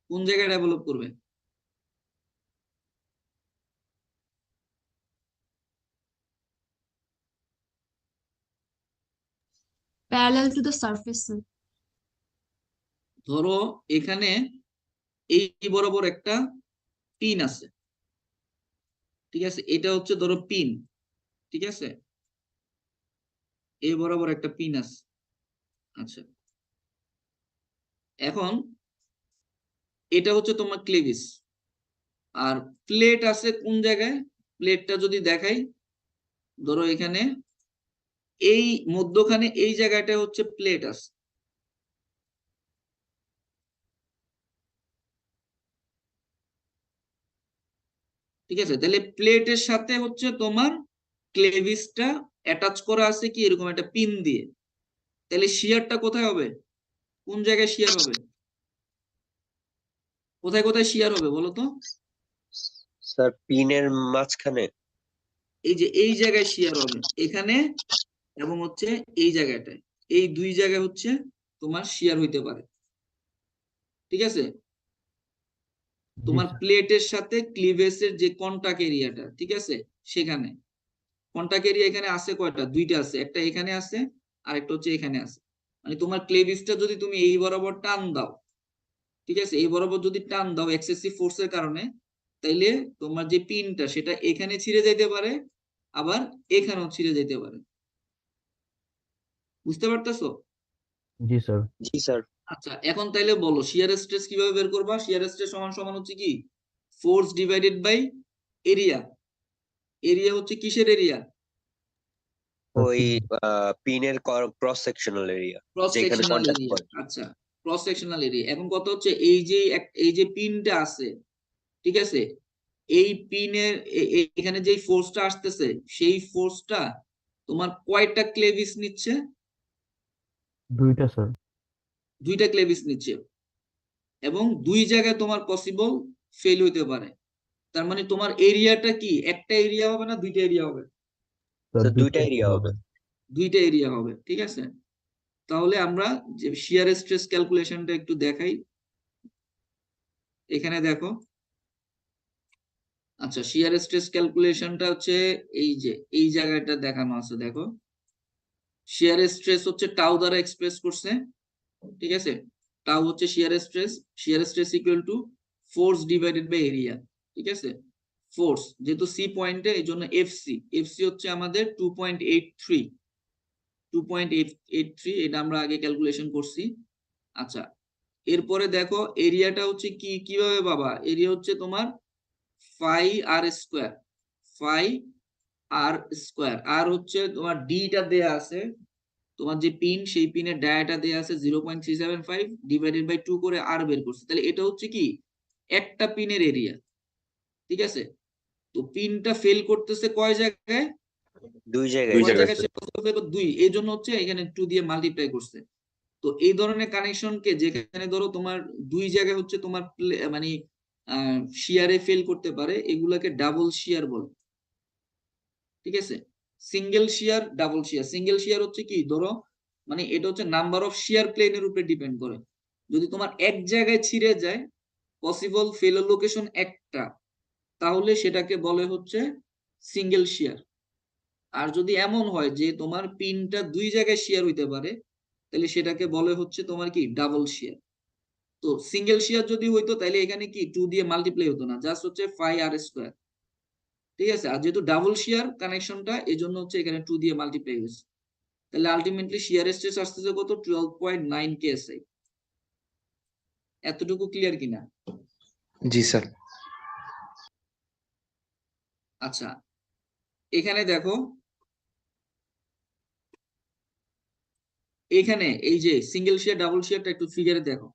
কোন জায়গায় ডেভেলপ করবে? parallel to the surface, sir. ধরো এখানে এই বরাবর একটা পিন আছে, ঠিক আছে, এটা হচ্ছে ধরো পিন, ঠিক আছে, এই বরাবর একটা পিন আছে। আচ্ছা, এখন এটা হচ্ছে তোমার ক্লেভিস, আর প্লেট আছে কোন জায়গায়? প্লেটটা যদি দেখাই, ধরো এখানে এই মধ্যখানে এই জায়গাটা হচ্ছে প্লেট আছে, ঠিক আছে। তাহলে প্লেটের সাথে হচ্ছে তোমার ক্লেভিসটা অ্যাটাচ করা আছে কি এরকম একটা পিন দিয়ে। তাহলে শিয়ারটা কোথায় হবে, কোন জায়গায় শিয়ার হবে, কোথায় কোথায় শিয়ার হবে বলো তো? স্যার পিনের মাঝখানে। এই যে এই জায়গায় শিয়ার হবে, এখানে এবং হচ্ছে এই জায়গাটায়, এই দুই জায়গায় হচ্ছে তোমার শিয়ার হইতে পারে, ঠিক আছে। তোমার প্লেটের সাথে ক্লিভেসের যে কন্টাক্ট এরিয়াটা, ঠিক আছে, সেখানে কন্টাক্ট এরিয়া এখানে আছে কয়টা? দুইটা আছে, একটা এখানে আছে আর একটা হচ্ছে এখানে আছে। মানে তোমার ক্লেভিসটা যদি তুমি এই বরাবর টান দাও, ঠিক আছে, এই বরাবর যদি টান দাও এক্সেসিভ ফোর্সের কারণে, তাইলে তোমার যে পিনটা সেটা এখানে ছিঁড়ে যেতে পারে, আবার এখানেও ছিঁড়ে যেতে পারে। বুঝতে পারতেছো? জি স্যার। জি স্যার। আচ্ছা, এখন তাইলে বলো শিয়ার স্ট্রেস কিভাবে বের করবা? শিয়ার স্ট্রেস সমান সমান হচ্ছে কি force divided by area. Area হচ্ছে কিসের এরিয়া? ওই পিনের ক্রস সেকশনাল এরিয়া, ক্রস যেখানে সেকশনাল কন্টাক্ট এরিয়া। করে। আচ্ছা, ক্রস সেকশনাল এরিয়া। এখন কত হচ্ছে এই যে পিনটা আছে, ঠিক আছে, এই পিনের এখানে যে ফোর্সটা আসতেছে, সেই ফোর্সটা তোমার কয়টা ক্লেভিস নিচ্ছে? দুইটা স্যার। দুইটা ক্লেভিস নিচ্ছে, এবং দুই জায়গায় তোমার পসিবল ফেল হইতে পারে। তার মানে তোমার এরিয়াটা কি একটা এরিয়া হবে না দুইটা এরিয়া হবে? স্যার দুইটা এরিয়া হবে। দুইটা এরিয়া হবে, ঠিক আছে। তাহলে আমরা যে শিয়ার স্ট্রেস ক্যালকুলেশনটা একটু দেখাই, এখানে দেখো। আচ্ছা, শিয়ার স্ট্রেস ক্যালকুলেশনটা হচ্ছে এই যে এই জায়গাটা দেখানো আছে, দেখো। শিয়ার স্ট্রেস হচ্ছে টাউ দ্বারা এক্সপ্রেস করছে, ঠিক আছে। টাউ হচ্ছে shear stress equal to force divided by area, ঠিক আছে। ফোর্স যেহেতু সি পয়েন্টে, এই জন্য এফসি হচ্ছে আমাদের 2.83, এটা আমরা আগে ক্যালকুলেশন করছি। আচ্ছা, এরপরে দেখো এরিয়াটা হচ্ছে কি, কিভাবে পাবা? এরিয়া হচ্ছে তোমার ফাই আর স্কোয়ার, ফাই আর স্কোয়ার। আর হচ্ছে তোমার ডিটা দেয়া আছে, তোমার যে পিন, সেই পিনের ডায়াটা দেয়া আছে 0.375 ডিভাইডেড বাই 2 করে আর বের করছে। তাহলে এটা হচ্ছে কি একটা পিনের এরিয়া, ঠিক আছে। তো পিনটা ফেল করতেছে কয় জায়গায়? দুই জায়গায়। কয় জায়গায় সে ফেল করবে? দুই। এই জন্য হচ্ছে এখানে 2 দিয়ে মাল্টিপ্লাই করছে। তো এই ধরনের কানেকশনকে, যেখানে ধরো তোমার দুই জায়গায় হচ্ছে তোমার মানে শিয়ারে ফেল করতে পারে, এগুলাকে ডাবল শিয়ার বলে। ঠিক আছে, সিঙ্গেল শিয়ার, ডাবল শিয়ার। সিঙ্গেল শিয়ার হচ্ছে কি, ধরো মানে এটা হচ্ছে নাম্বার অফ শিয়ার প্লেনের উপরে ডিপেন্ড করে। যদি তোমার এক জায়গায় ছিঁড়ে যায়, পসিবল ফেলার লোকেশন একটা, তাহলে সেটাকে বলে হচ্ছে সিঙ্গেল শিয়ার। আর যদি এমন হয় যে তোমার পিনটা দুই জায়গায় শেয়ার হইতে পারে, তাহলে সেটাকে বলে হচ্ছে তোমার কি ডাবল শেয়ার। তো সিঙ্গেল শেয়ার যদি হইতো তাহলে এখানে কি 2 দিয়ে মাল্টিপ্লাই হতো না, জাস্ট হচ্ছে 5r²। ঠিক আছে, আর যেহেতু ডাবল শেয়ার কানেকশনটা, এই জন্য হচ্ছে এখানে 2 দিয়ে মাল্টিপ্লাই হয়েছে। তাহলে আলটিমেটলি শেয়ার স্ট্রেস আসতেছে কত, 12.9 KSI। এতটুকু ক্লিয়ার কিনা? জি স্যার। আচ্ছা, এখানে দেখো, এখানে এই যে সিঙ্গেল শেয়ার ডাবল শেয়ারটা একটু ফিগারে দেখো।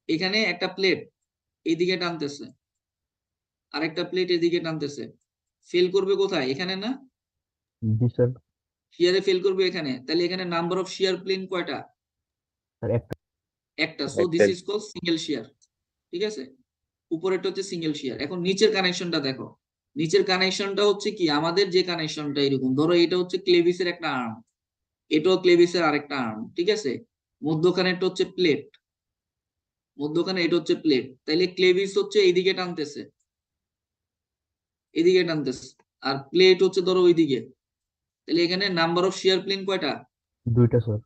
এখানে একটা প্লেট এইদিকে টানতেছে, আরেকটা প্লেট এদিকে টানতেছে, ফেল করবে কোথায়, এখানে না? জি স্যার। শিয়ারে ফেল করবে এখানে। তাহলে এখানে নাম্বার অফ শিয়ার প্লেন কয়টা? স্যার একটা। একটা। So this is called single shear. ঠিক আছে, উপরেরটা হচ্ছে সিঙ্গেল শিয়ার। এখন নিচের কানেকশনটা দেখো। নিচের কানেকশনটা হচ্ছে কি, আমাদের যে কানেকশনটা এরকম, ধরো এটা হচ্ছে ক্লেভিসের একটা আর্ম, এটাও ক্লেভিসের আরেকটা আর্ম। ঠিক আছে, মধ্যখানেরটা হচ্ছে প্লেট, মধ্যখানে এটা হচ্ছে প্লেট। তাইলে ক্লেভিস হচ্ছে এইদিকে টানতেছে, এদিকে টানতেছে, আর প্লেট হচ্ছে ধরো ওইদিকে। তাহলে এখানে নাম্বার অফ শিয়ার প্লেন কয়টা? দুইটা স্যার।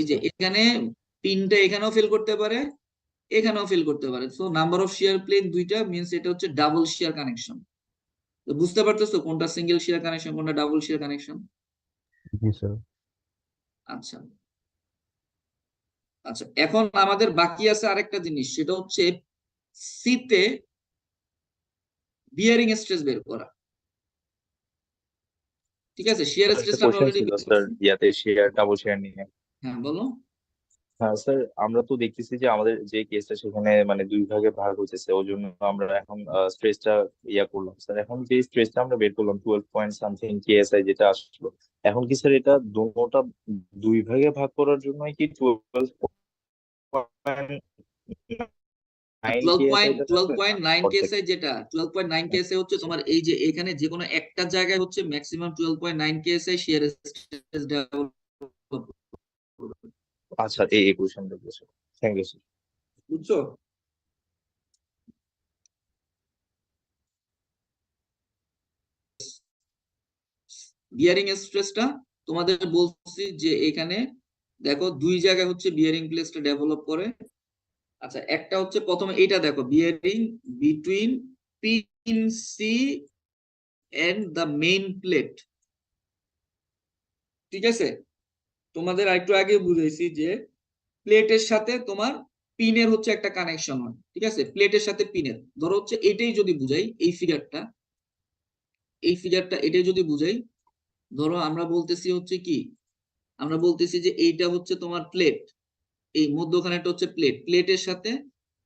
এই যে এখানে পিনটা এখানেও ফেল করতে পারে, এখানেও ফেল করতে পারে। So number of shear plane দুইটা, মিন্স এটা হচ্ছে ডাবল শিয়ার কানেকশন। তো বুঝতে পারতেছো কোনটা সিঙ্গেল শিয়ার কানেকশন, কোনটা ডাবল শিয়ার কানেকশন? জি স্যার। আচ্ছা আচ্ছা, এখন আমাদের বাকি আছে আরেকটা জিনিস, সেটা হচ্ছে সিতে বিয়ারিং স্ট্রেস বের করা। ঠিক আছে, শিয়ার স্ট্রেসটা আমরা অলরেডি বের স্যার করছি। ইয়াতে শেয়ার ডাবল শেয়ার নিয়ে। হ্যাঁ বলো। হ্যাঁ স্যার, আমরা তো দেখতেছি যে আমাদের যে কেসটা সেখানে মানে দুই ভাগে ভাগ হয়েছে, ওই জন্য আমরা এখন স্ট্রেসটা করলাম স্যার। এখন যে স্ট্রেসটা আমরা বের করলাম 12 পয়েন্ট সামথিং কেএসআই যেটা আসলো, এখন কি স্যার এটা দুটোটা দুই ভাগে ভাগ করার জন্য কি 12.9 12.9 কেএসআই যেটা 12.9 কেএসআই হচ্ছে তোমার এই যে এখানে যে কোনো একটা জায়গায় হচ্ছে maximum 12.9 KSI shear stress develop. আচ্ছা, এই কোশ্চেন দেখবো স্যার। Thank you sir. বুঝছো? বিয়ারিং স্ট্রেসটা তোমাদের বলছি যে এখানে দেখো দুই জায়গায় হচ্ছে বিয়ারিং প্লেসটা ডেভেলপ করে। আচ্ছা, একটা হচ্ছে প্রথমে এটা দেখো, bearing between pin C and the main plate. ঠিক আছে, তোমাদের একটু আগে বুঝাইছি যে প্লেটের সাথে তোমার পিনের হচ্ছে একটা কানেকশন হয়। ঠিক আছে, প্লেটের সাথে পিনের, ধরো হচ্ছে এটাই যদি বুঝাই, এই ফিগারটা, এই ফিগারটা এটাই যদি বুঝাই, ধরো আমরা বলতেছি হচ্ছে কি, আমরা বলতেছি যে এইটা হচ্ছে তোমার প্লেট, এই মধ্যখানেটা হচ্ছে প্লেট, প্লেটের সাথে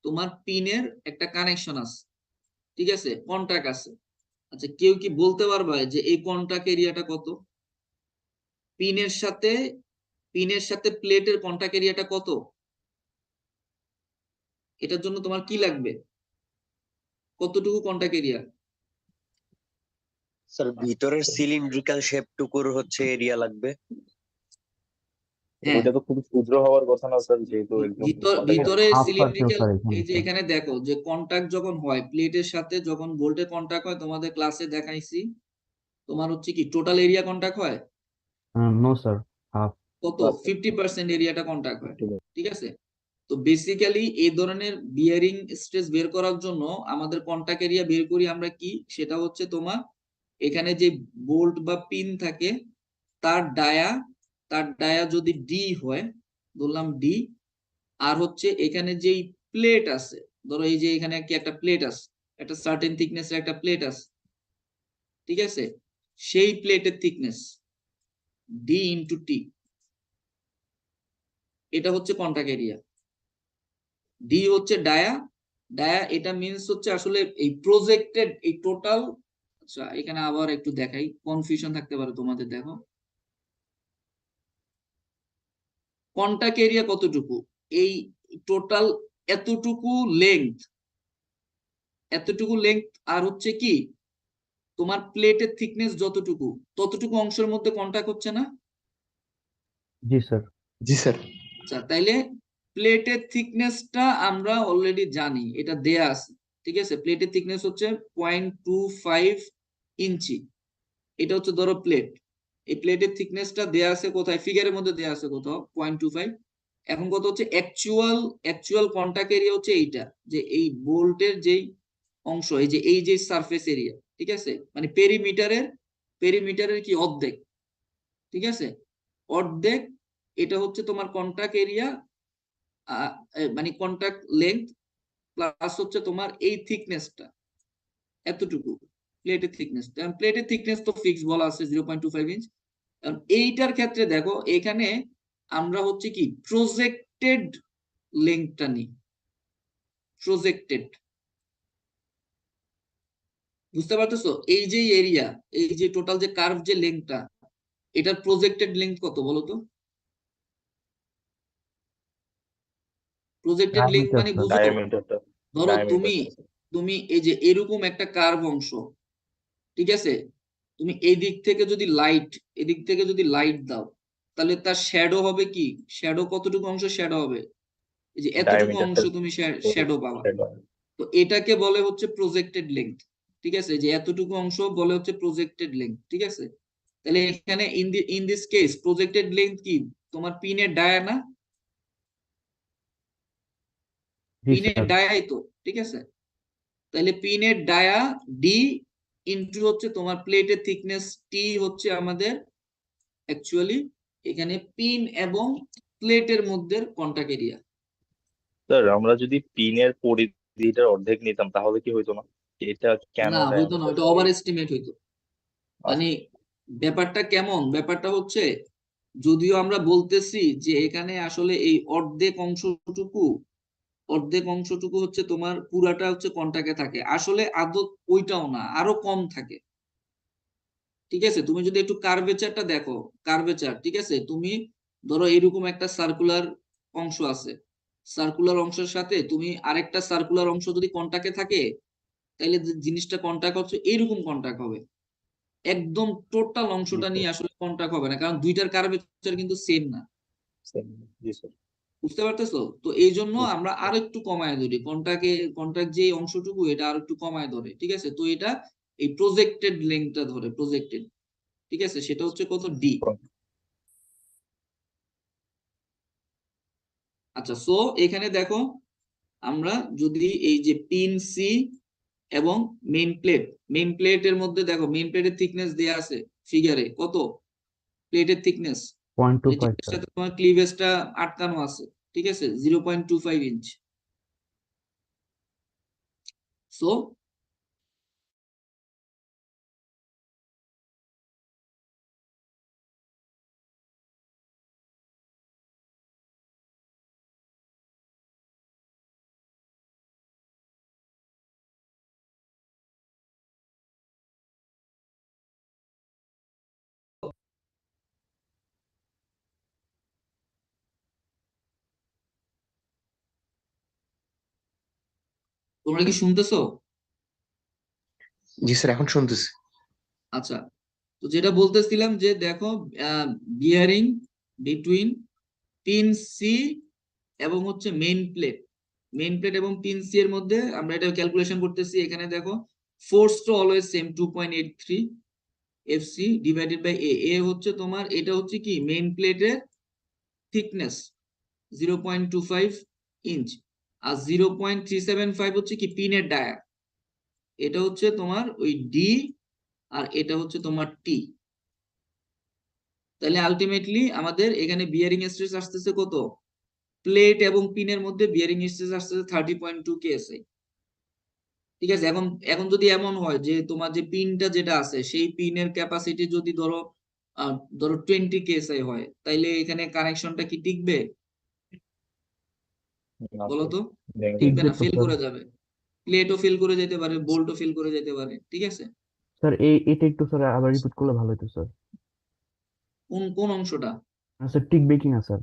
তোমার পিনের একটা কানেকশন আছে। ঠিক আছে, কন্টাক্ট আছে। আচ্ছা, কেউ কি বলতে পারবে যে এই কন্টাক্ট এরিয়াটা কত? পিনের সাথে, পিনের সাথে প্লেটের কন্টাক্ট এরিয়াটা কত? এটার জন্য তোমার কি লাগবে, কতটুকু কন্টাক্ট এরিয়া? স্যার ভিতরের সিলিন্ড্রিক্যাল শেপ টুকুর হচ্ছে এরিয়া লাগবে। হ্যাঁ, ওইটা তো খুব ক্ষুদ্র হওয়ার কথা না স্যার, যেহেতু একদম ভিতরে হাফ সার্কেল সিলিন্ড্রিক্যাল। স্যার এখানে এই যে স্যার। এখানে দেখো যে কন্টাক্ট যখন হয় প্লেটের সাথে, যখন বোল্টের কন্টাক্ট হয়, তোমাদের ক্লাসে দেখাইছি, তোমার হচ্ছে কি টোটাল এরিয়া কন্টাক্ট হয় নো স্যার, হাফ। কত? 50% এরিয়াটা কন্টাক্ট হয়। ঠিক আছে। ঠিক আছে, তো বেসিক্যালি এই ধরনের বিয়ারিং স্ট্রেস বের করার জন্য আমাদের কন্টাক্ট এরিয়া বের করি আমরা কি, সেটা হচ্ছে তোমার এখানে যে বোল্ট বা পিন থাকে তার ডায়া, তার ডায়া যদি ডি হয়, বললাম ডি, আর হচ্ছে এখানে যেই প্লেট আছে, ধরো এই যে এখানে কি একটা প্লেট আছে, একটা সার্টেন থিকনেসের একটা প্লেট আছে। ঠিক আছে, সেই প্লেটের থিকনেস ডি ইন্টু টি, এটা হচ্ছে কন্টাক্ট এরিয়া। ডি হচ্ছে ডায়া, ডায়া এটা মিন্স হচ্ছে আসলে এই প্রজেক্টেড এই টোটাল। আচ্ছা, এখানে আবার একটু দেখাই, কনফিউশন থাকতে পারে তোমাদের। দেখো কন্টাক্ট এরিয়া কতটুকু, এই টোটাল এতটুকু লেংথ আর হচ্ছে কি তোমার প্লেটের থিকনেস যতটুকু, ততটুকু অংশের মধ্যে কন্টাক্ট হচ্ছে না? জি স্যার। জি স্যার। আচ্ছা, তাইলে প্লেটের থিকনেসটা আমরা অলরেডি জানি, এটা দেয়া আছে, ঠিক আছে? প্লেটের থিকনেস হচ্ছে 0.25 ইঞ্চি। এটা হচ্ছে ধরো প্লেট, এই প্লেটের থিকনেসটা দেয়া আছে কোথায়, ফিগারের মধ্যে দেয়া আছে কোথাও 0.25। এখন কত হচ্ছে অ্যাকচুয়াল কন্টাক্ট এরিয়া হচ্ছে এইটা, যে এই বোল্টের যেই অংশ, এই যে সারফেস এরিয়া, ঠিক আছে, মানে পেরিমিটারের কি অর্ধেক, ঠিক আছে, অর্ধেক। এটা হচ্ছে তোমার কন্টাক্ট এরিয়া, মানে কন্টাক্ট লেন্থ প্লাস হচ্ছে তোমার এই থিকনেসটা, এতটুকু প্লেটের থিকনেস। প্লেটের থিকনেস তো ফিক্স বলা আছে 0.25 ইঞ্চ। এইটার ক্ষেত্রে দেখো এখানে আমরা হচ্ছে কি প্রজেক্টেড লেন্থটা নিই, প্রজেক্টেড, বুঝতে পারতেছো? এই যে এরিয়া, এই যে টোটাল যে কার্ভ যে লেন্থটা, এটার প্রজেক্টেড লেন্থ কত বলো তো? প্রজেক্টেড লেন্থ ডায়ামিটার মানে স্যার। বুঝো, ডায়ামিটারটা ধরো তুমি ডায়ামিটারটা তুমি এই যে এরকম একটা কার্ভ অংশ, ঠিক আছে, তুমি এদিক থেকে যদি লাইট দাও, তাহলে তার শ্যাডো হবে কি, শ্যাডো কতটুকু অংশ শ্যাডো হবে, এই যে এতটুকু অংশ ডায়ামিটারটা তুমি শ্যাডো পাবা। সেটা তো এটাকে বলে হচ্ছে প্রজেক্টেড লেন্থ, ঠিক আছে, যে এতটুকু অংশ বলে হচ্ছে প্রজেক্টেড লেন্থ, ঠিক আছে। তাহলে এখানে in this case projected length কি তোমার পিনের ডায়া না, জি পিনের স্যার। ডায়াই তো, ঠিক আছে। তাহলে পিনের ডায়া ডি ইন্টু হচ্ছে তোমার প্লেটের থিকনেস টি হচ্ছে আমাদের অ্যাকচুয়ালি এখানে পিন এবং প্লেটের মধ্যে কন্টাক্ট এরিয়া। স্যার আমরা যদি পিনের পরিধিটার অর্ধেক নিতাম তাহলে কি হইতো না? এটা কেন না হইতো না, ডায়ামিটার ওইটা ওভার এস্টিমেট হইতো। মানে আচ্ছা ব্যাপারটা কেমন, ব্যাপারটা হচ্ছে যদিও আমরা বলতেছি যে এখানে আসলে এই অর্ধেক অংশটুকু হচ্ছে তোমার পুরাটা হচ্ছে কন্টাক্টে থাকে, আসলে আদত ওইটাও না, আরো কম থাকে, ঠিক আছে। তুমি যদি একটু কার্ভেচারটা দেখো, কার্ভেচার, ঠিক আছে, তুমি ধরো এরকম একটা সার্কুলার অংশ আছে, সার্কুলার অংশের সাথে তুমি আরেকটা সার্কুলার অংশ যদি কন্টাক্টে থাকে, তাহলে যে জিনিসটা কন্টাক্ট হচ্ছে এইরকম কন্টাক্ট হবে, একদম টোটাল জি অংশটা স্যার নিয়ে আসলে কন্টাক্ট হবে না, কারণ দুইটার কার্ভেচার কিন্তু সেম না, জি স্যার বুঝতে পারতেছো? তো এই জন্য আমরা আরো একটু কমায় ধরি কন্টাক্ট যে অংশটুকু, এটা আরো একটু কমায় ধরে, ঠিক আছে। তো এটা এই প্রজেক্টেড লেন্থটা ধরে, প্রজেক্টেড, ঠিক আছে, সেটা হচ্ছে কত ডি। আচ্ছা, সো এখানে দেখো আমরা যদি এই যে পিন সি এবং মেইন প্লেটের মধ্যে দেখো, মেইন প্লেটের থিকনেস দেয়া আছে ফিগারে, কত প্লেটের থিকনেস, 0.25 যেটার স্যার। সাথে তোমার ক্লিভেজটা আটকানো আছে, ঠিক আছে, 0.25 ইঞ্চ। সো তোমরা কি শুনতেছো? জি স্যার, এখন শুনতেছি। আচ্ছা, তো যেটা বলতেছিলাম যে দেখো, বিয়ারিং বিটুইন পিন সি এবং হচ্ছে মেইন প্লেট এবং পিন সি এর মধ্যে আমরা এটা ক্যালকুলেশন করতেছি। এখানে দেখো ফোর্স তো always same 2.83 FC divided by A হচ্ছে তোমার, এটা হচ্ছে কি মেইন প্লেটের থিকনেস 0.25 ইঞ্চ, আর 0.375 হচ্ছে কি পিনের ডায়া, এটা হচ্ছে তোমার ওই ডি, আর এটা হচ্ছে তোমার টি। তাহলে আলটিমেটলি আমাদের এখানে বিয়ারিং স্ট্রেস আসতেছে কত, প্লেট এবং পিনের মধ্যে বিয়ারিং স্ট্রেস আসতেছে 30.2 কেএসআই, ঠিক আছে। এখন এখন যদি এমন হয় যে তোমার যে পিনটা যেটা আছে সেই পিনের ক্যাপাসিটি যদি ধরো 20 কেএসআই হয়, তাইলে এখানে কানেকশনটা কি টিকবে না বলো স্যার তো? ভেঙে টিকবে টিকবে না, তো ফেল স্যার। করে যাবে, প্লেটও ফেল করে যেতে পারে, বোল্টও ফেল করে যেতে পারে, ঠিক আছে। স্যার এটা একটু স্যার আবার রিপিট করলে ভালো হতো স্যার। কোন কোন অংশটা? স্যার টিকবে কিনা স্যার?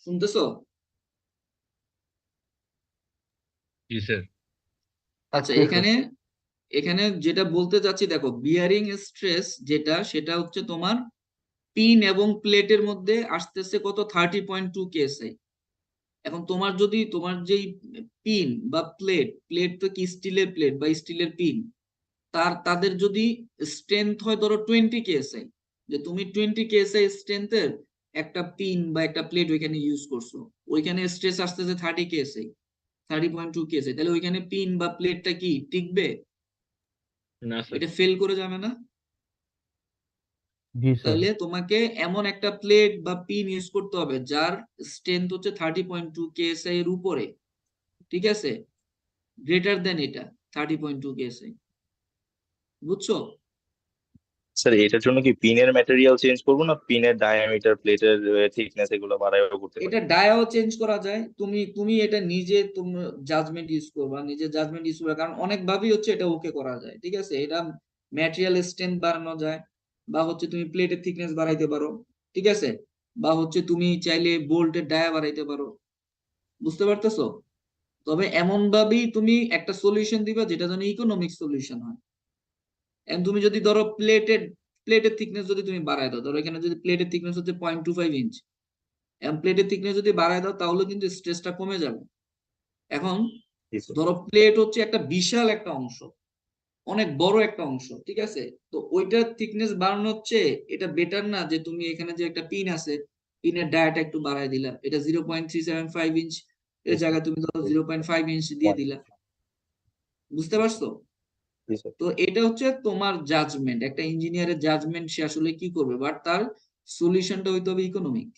শুনতেছো? জি স্যার। আচ্ছা, Yes, sir. এখানে এখানে যেটা বলতে চাচ্ছি, দেখো বিয়ারিং স্ট্রেস যেটা, সেটা হচ্ছে তোমার পিন এবং প্লেটের মধ্যে আসতেছে কত, 30.2 কেএসআই। এখন তোমার যদি তোমার যেই পিন বা প্লেট তো কি স্টিলের প্লেট বা স্টিলের পিন, তাদের যদি স্ট্রেংথ হয় ধরো 20 কেএসআই, যে তুমি 20 কেএসআই স্ট্রেংথের একটা পিন বা একটা প্লেট ওইখানে ইউজ করছো, ওইখানে স্ট্রেস আসতেছে 30 কেএসআই, 30.2 কেএসআই, তাহলে ওইখানে পিন বা প্লেটটা কি টিকবে? না স্যার। এটা ফেল করে যাবে না? জি স্যার। তাহলে তোমাকে এমন একটা প্লেট বা পিন ইউজ করতে হবে যার স্ট্রেংথ হচ্ছে 30.2 কেএসআই এর উপরে, ঠিক আছে, গ্রেটার দেন এটা 30.2 কেএসআই। বুঝছো? স্যার এটার জন্য কি পিনের ম্যাটেরিয়াল চেঞ্জ করবো না পিনের ডায়ামিটার প্লেটের থিকনেস এগুলো বাড়াইও করতে পারি? এটা ডায়াও চেঞ্জ করা যায়, তুমি তুমি এটা নিজে তোমার জাজমেন্ট ইউজ করবা, নিজে জাজমেন্ট ইউজ করবা, কারণ অনেক ভাবেই হচ্ছে এটা ওকে করা যায়, ঠিক আছে। এটা ম্যাটেরিয়াল স্ট্রেংথ বাড়ানো যায়, বা হচ্ছে তুমি প্লেটের থিকনেস বাড়াইতে পারো, ঠিক আছে, বা হচ্ছে তুমি চাইলে বোল্টের ডায়া বাড়াইতে পারো। বুঝতে পারতেছো? তবে এমন ভাবেই তুমি একটা সলিউশন দিবা যেটা যেন ইকোনমিক সলিউশন হয়। এখন তুমি যদি ধরো প্লেটের থিকনেস যদি তুমি বাড়ায় দাও, ধরো এখানে যদি প্লেটের থিকনেস হচ্ছে 0.25 ইঞ্চ, প্লেটের থিকনেস যদি বাড়ায় দাও তাহলে কিন্তু স্ট্রেসটা কমে যাবে। এখন জি স্যার। ধরো প্লেট হচ্ছে একটা বিশাল একটা অংশ, অনেক বড় একটা অংশ, ঠিক আছে, তো ওইটার থিকনেস বাড়ানো হচ্ছে, এটা বেটার না যে তুমি এখানে যে একটা পিন আছে, পিনের ডায়াটা একটু বাড়ায় দিলা, এটা 0.375 ইঞ্চ এর জায়গায় তুমি ধরো 0.5 ইঞ্চ দিয়ে দিলা। বুঝতে পারছো? জি স্যার। তো এটা হচ্ছে তোমার জাজমেন্ট, একটা ইঞ্জিনিয়ারের জাজমেন্ট, সে আসলে কি করবে, বাট তার সলিউশনটা হইতে হবে ইকোনমিক।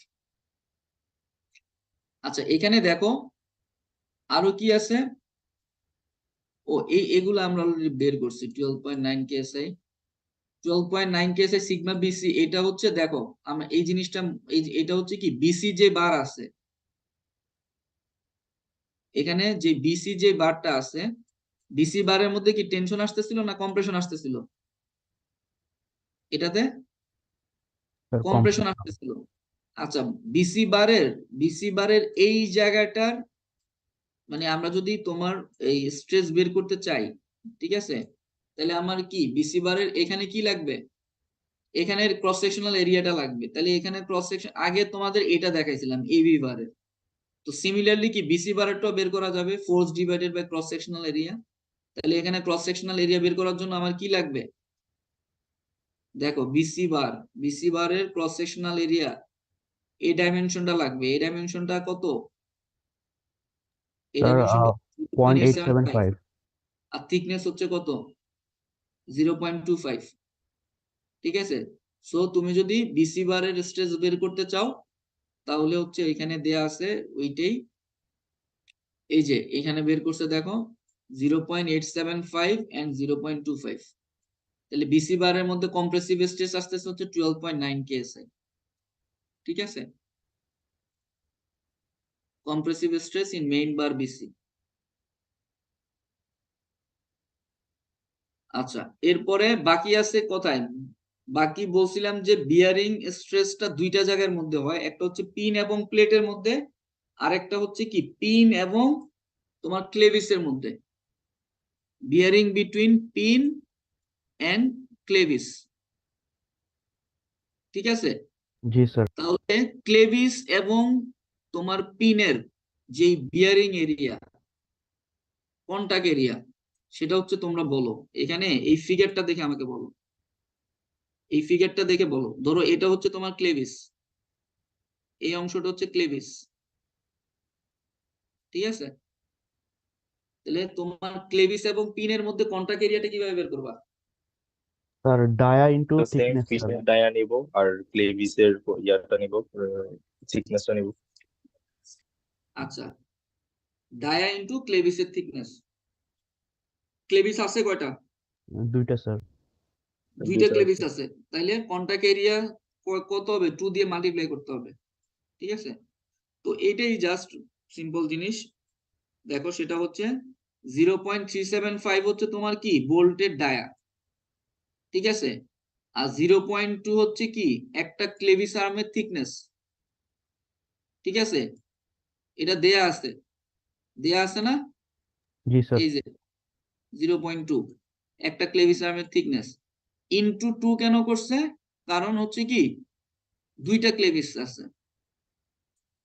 আচ্ছা, এখানে দেখো আরো কি আছে। ও এগুলো আমরা অলরেডি বের করছি। 12.9 কেএসআই, 12.9 কেএসআই সিগমা বিসি, এটা হচ্ছে দেখো আমরা এই জিনিসটা, এটা হচ্ছে কি বিসি যে বার আছে, এখানে যে বিসি যে বারটা আছে, বিসি বারের মধ্যে কি টেনশন আসতেছিল না কম্প্রেশন আসতেছিল? এটাতে স্যার কম্প্রেশন আসতেছিল। আচ্ছা, বিসি বারের এই জায়গাটার, মানে আমরা যদি তোমার এই স্ট্রেস বের করতে চাই, ঠিক আছে, তাহলে আমার কি বিসি বারের এখানে কি লাগবে, এখানের ক্রস সেকশনাল এরিয়াটা লাগবে। তাহলে এখানে ক্রস সেকশন আগে তোমাদের এটা দেখাইছিলাম এবি বারের, তো সিমিলারলি কি বিসি বারেরটাও বের করা যাবে, force divided by cross sectional area. তাহলে এখানে ক্রস সেকশনাল এরিয়া বের করার জন্য আমার কি লাগবে, দেখো বিসি বারের ক্রস সেকশনাল এরিয়া, এই ডাইমেনশনটা লাগবে। এই ডাইমেনশনটা কত? এই স্যার ডাইমেনশনটা 0.875। আর থিকনেস হচ্ছে কত? 0.25, ঠিক আছে। সো তুমি যদি বিসি বারের স্ট্রেস বের করতে চাও তাহলে হচ্ছে এখানে দেয়া আছে ওইটাই, এই যে এখানে বের করছে দেখো 0.875 এন্ড 0.25। তাহলে বিসি বারের মধ্যে কম্প্রেসিভ স্ট্রেস আসতেছে হচ্ছে 12.9 কেএসআই, ঠিক আছে, compressive stress in main bar BC. আচ্ছা, এরপরে বাকি আছে কোথায়, বাকি বলছিলাম যে বিয়ারিং স্ট্রেসটা দুইটা জায়গার মধ্যে হয়, একটা হচ্ছে পিন এবং প্লেটের মধ্যে, আরেকটা হচ্ছে কি পিন এবং তোমার ক্লেভিসের মধ্যে, বিয়ারিং বিটুইন পিন এন্ড ক্লেভিস, ঠিক আছে। জি স্যার। তাহলে ক্লেভিস এবং তোমার পিনের যে বিয়ারিং এরিয়া, কন্টাক্ট এরিয়া, সেটা হচ্ছে তোমরা বলো এখানে এই ফিগারটা দেখে আমাকে বলো, এই ফিগারটা দেখে বলো। ধরো এটা হচ্ছে তোমার ক্লেভিস, এই অংশটা হচ্ছে ক্লেভিস, ঠিক আছে। তাহলে তোমার ক্লেভিস এবং পিনের মধ্যে কন্টাক্ট এরিয়াটা কিভাবে বের করবা? Sir dia into same thickness sir. পিনের ডায়া নিব আর ক্লেভিসের ইয়ারটা নিব, থিকনেসটা নিব। আচ্ছা, ডায়া ইনটু ক্লেভিসের থিকনেস। ক্লেভিস আছে কয়টা? দুইটা স্যার। দুইটা ক্লেভিস আছে, তাইলে কন্টাক্ট এরিয়া কত হবে, 2 দিয়ে মাল্টিপ্লাই করতে হবে, ঠিক আছে। তো এটাই জাস্ট সিম্পল জিনিস। দেখো সেটা হচ্ছে 0.375 হচ্ছে তোমার কি বোল্টের ডায়া, ঠিক আছে, আর 0.2 হচ্ছে কি একটা ক্লেভিস আর্মের থিকনেস, ঠিক আছে, এটা দেয়া আছে না, জি স্যার। এই যে 0.2 একটা ক্লেভিস আর্মের থিকনেস ইনটু 2 কেন করছে, কারণ হচ্ছে কি দুইটা ক্লেভিস আছে,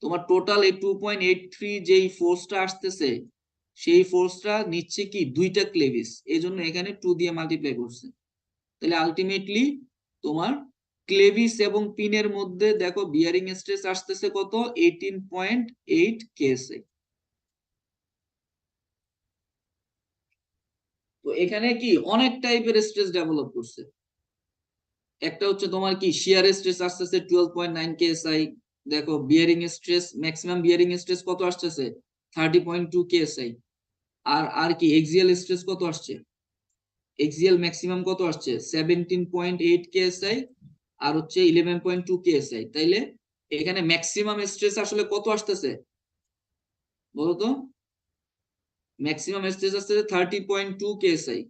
তোমার টোটাল এই 2.83 যেই ফোর্সটা আসতেছে সেই ফোর্সটা নিচ্ছে কি দুইটা ক্লেভিস, এই জন্য এখানে 2 দিয়ে মাল্টিপ্লাই করছে। তাহলে আলটিমেটলি তোমার ক্লেভিস এবং পিনের মধ্যে দেখো বিয়ারিং স্ট্রেস আসতেছে কত, 18.8 কেএসআই। তো এখানে কি অনেক টাইপের স্ট্রেস ডেভেলপ করছে। একটা হচ্ছে তোমার কি শিয়ার স্ট্রেস আসতেছে 12.9 কেএসআই, দেখো bearing stress maximum bearing stress কত আসতেছে 30.2 কেএসআই। আর কি এক্সিয়াল স্ট্রেস কত আসছে, এক্সিয়াল ম্যাক্সিমাম কত আসছে 17.8 কেএসআই আর হচ্ছে 11.2 কেএসআই। তাইলে এখানে ম্যাক্সিমাম স্ট্রেস আসলে কত আসতেছে বলতো, ম্যাক্সিমাম স্ট্রেস আসতেছে 30.2 কেএসআই।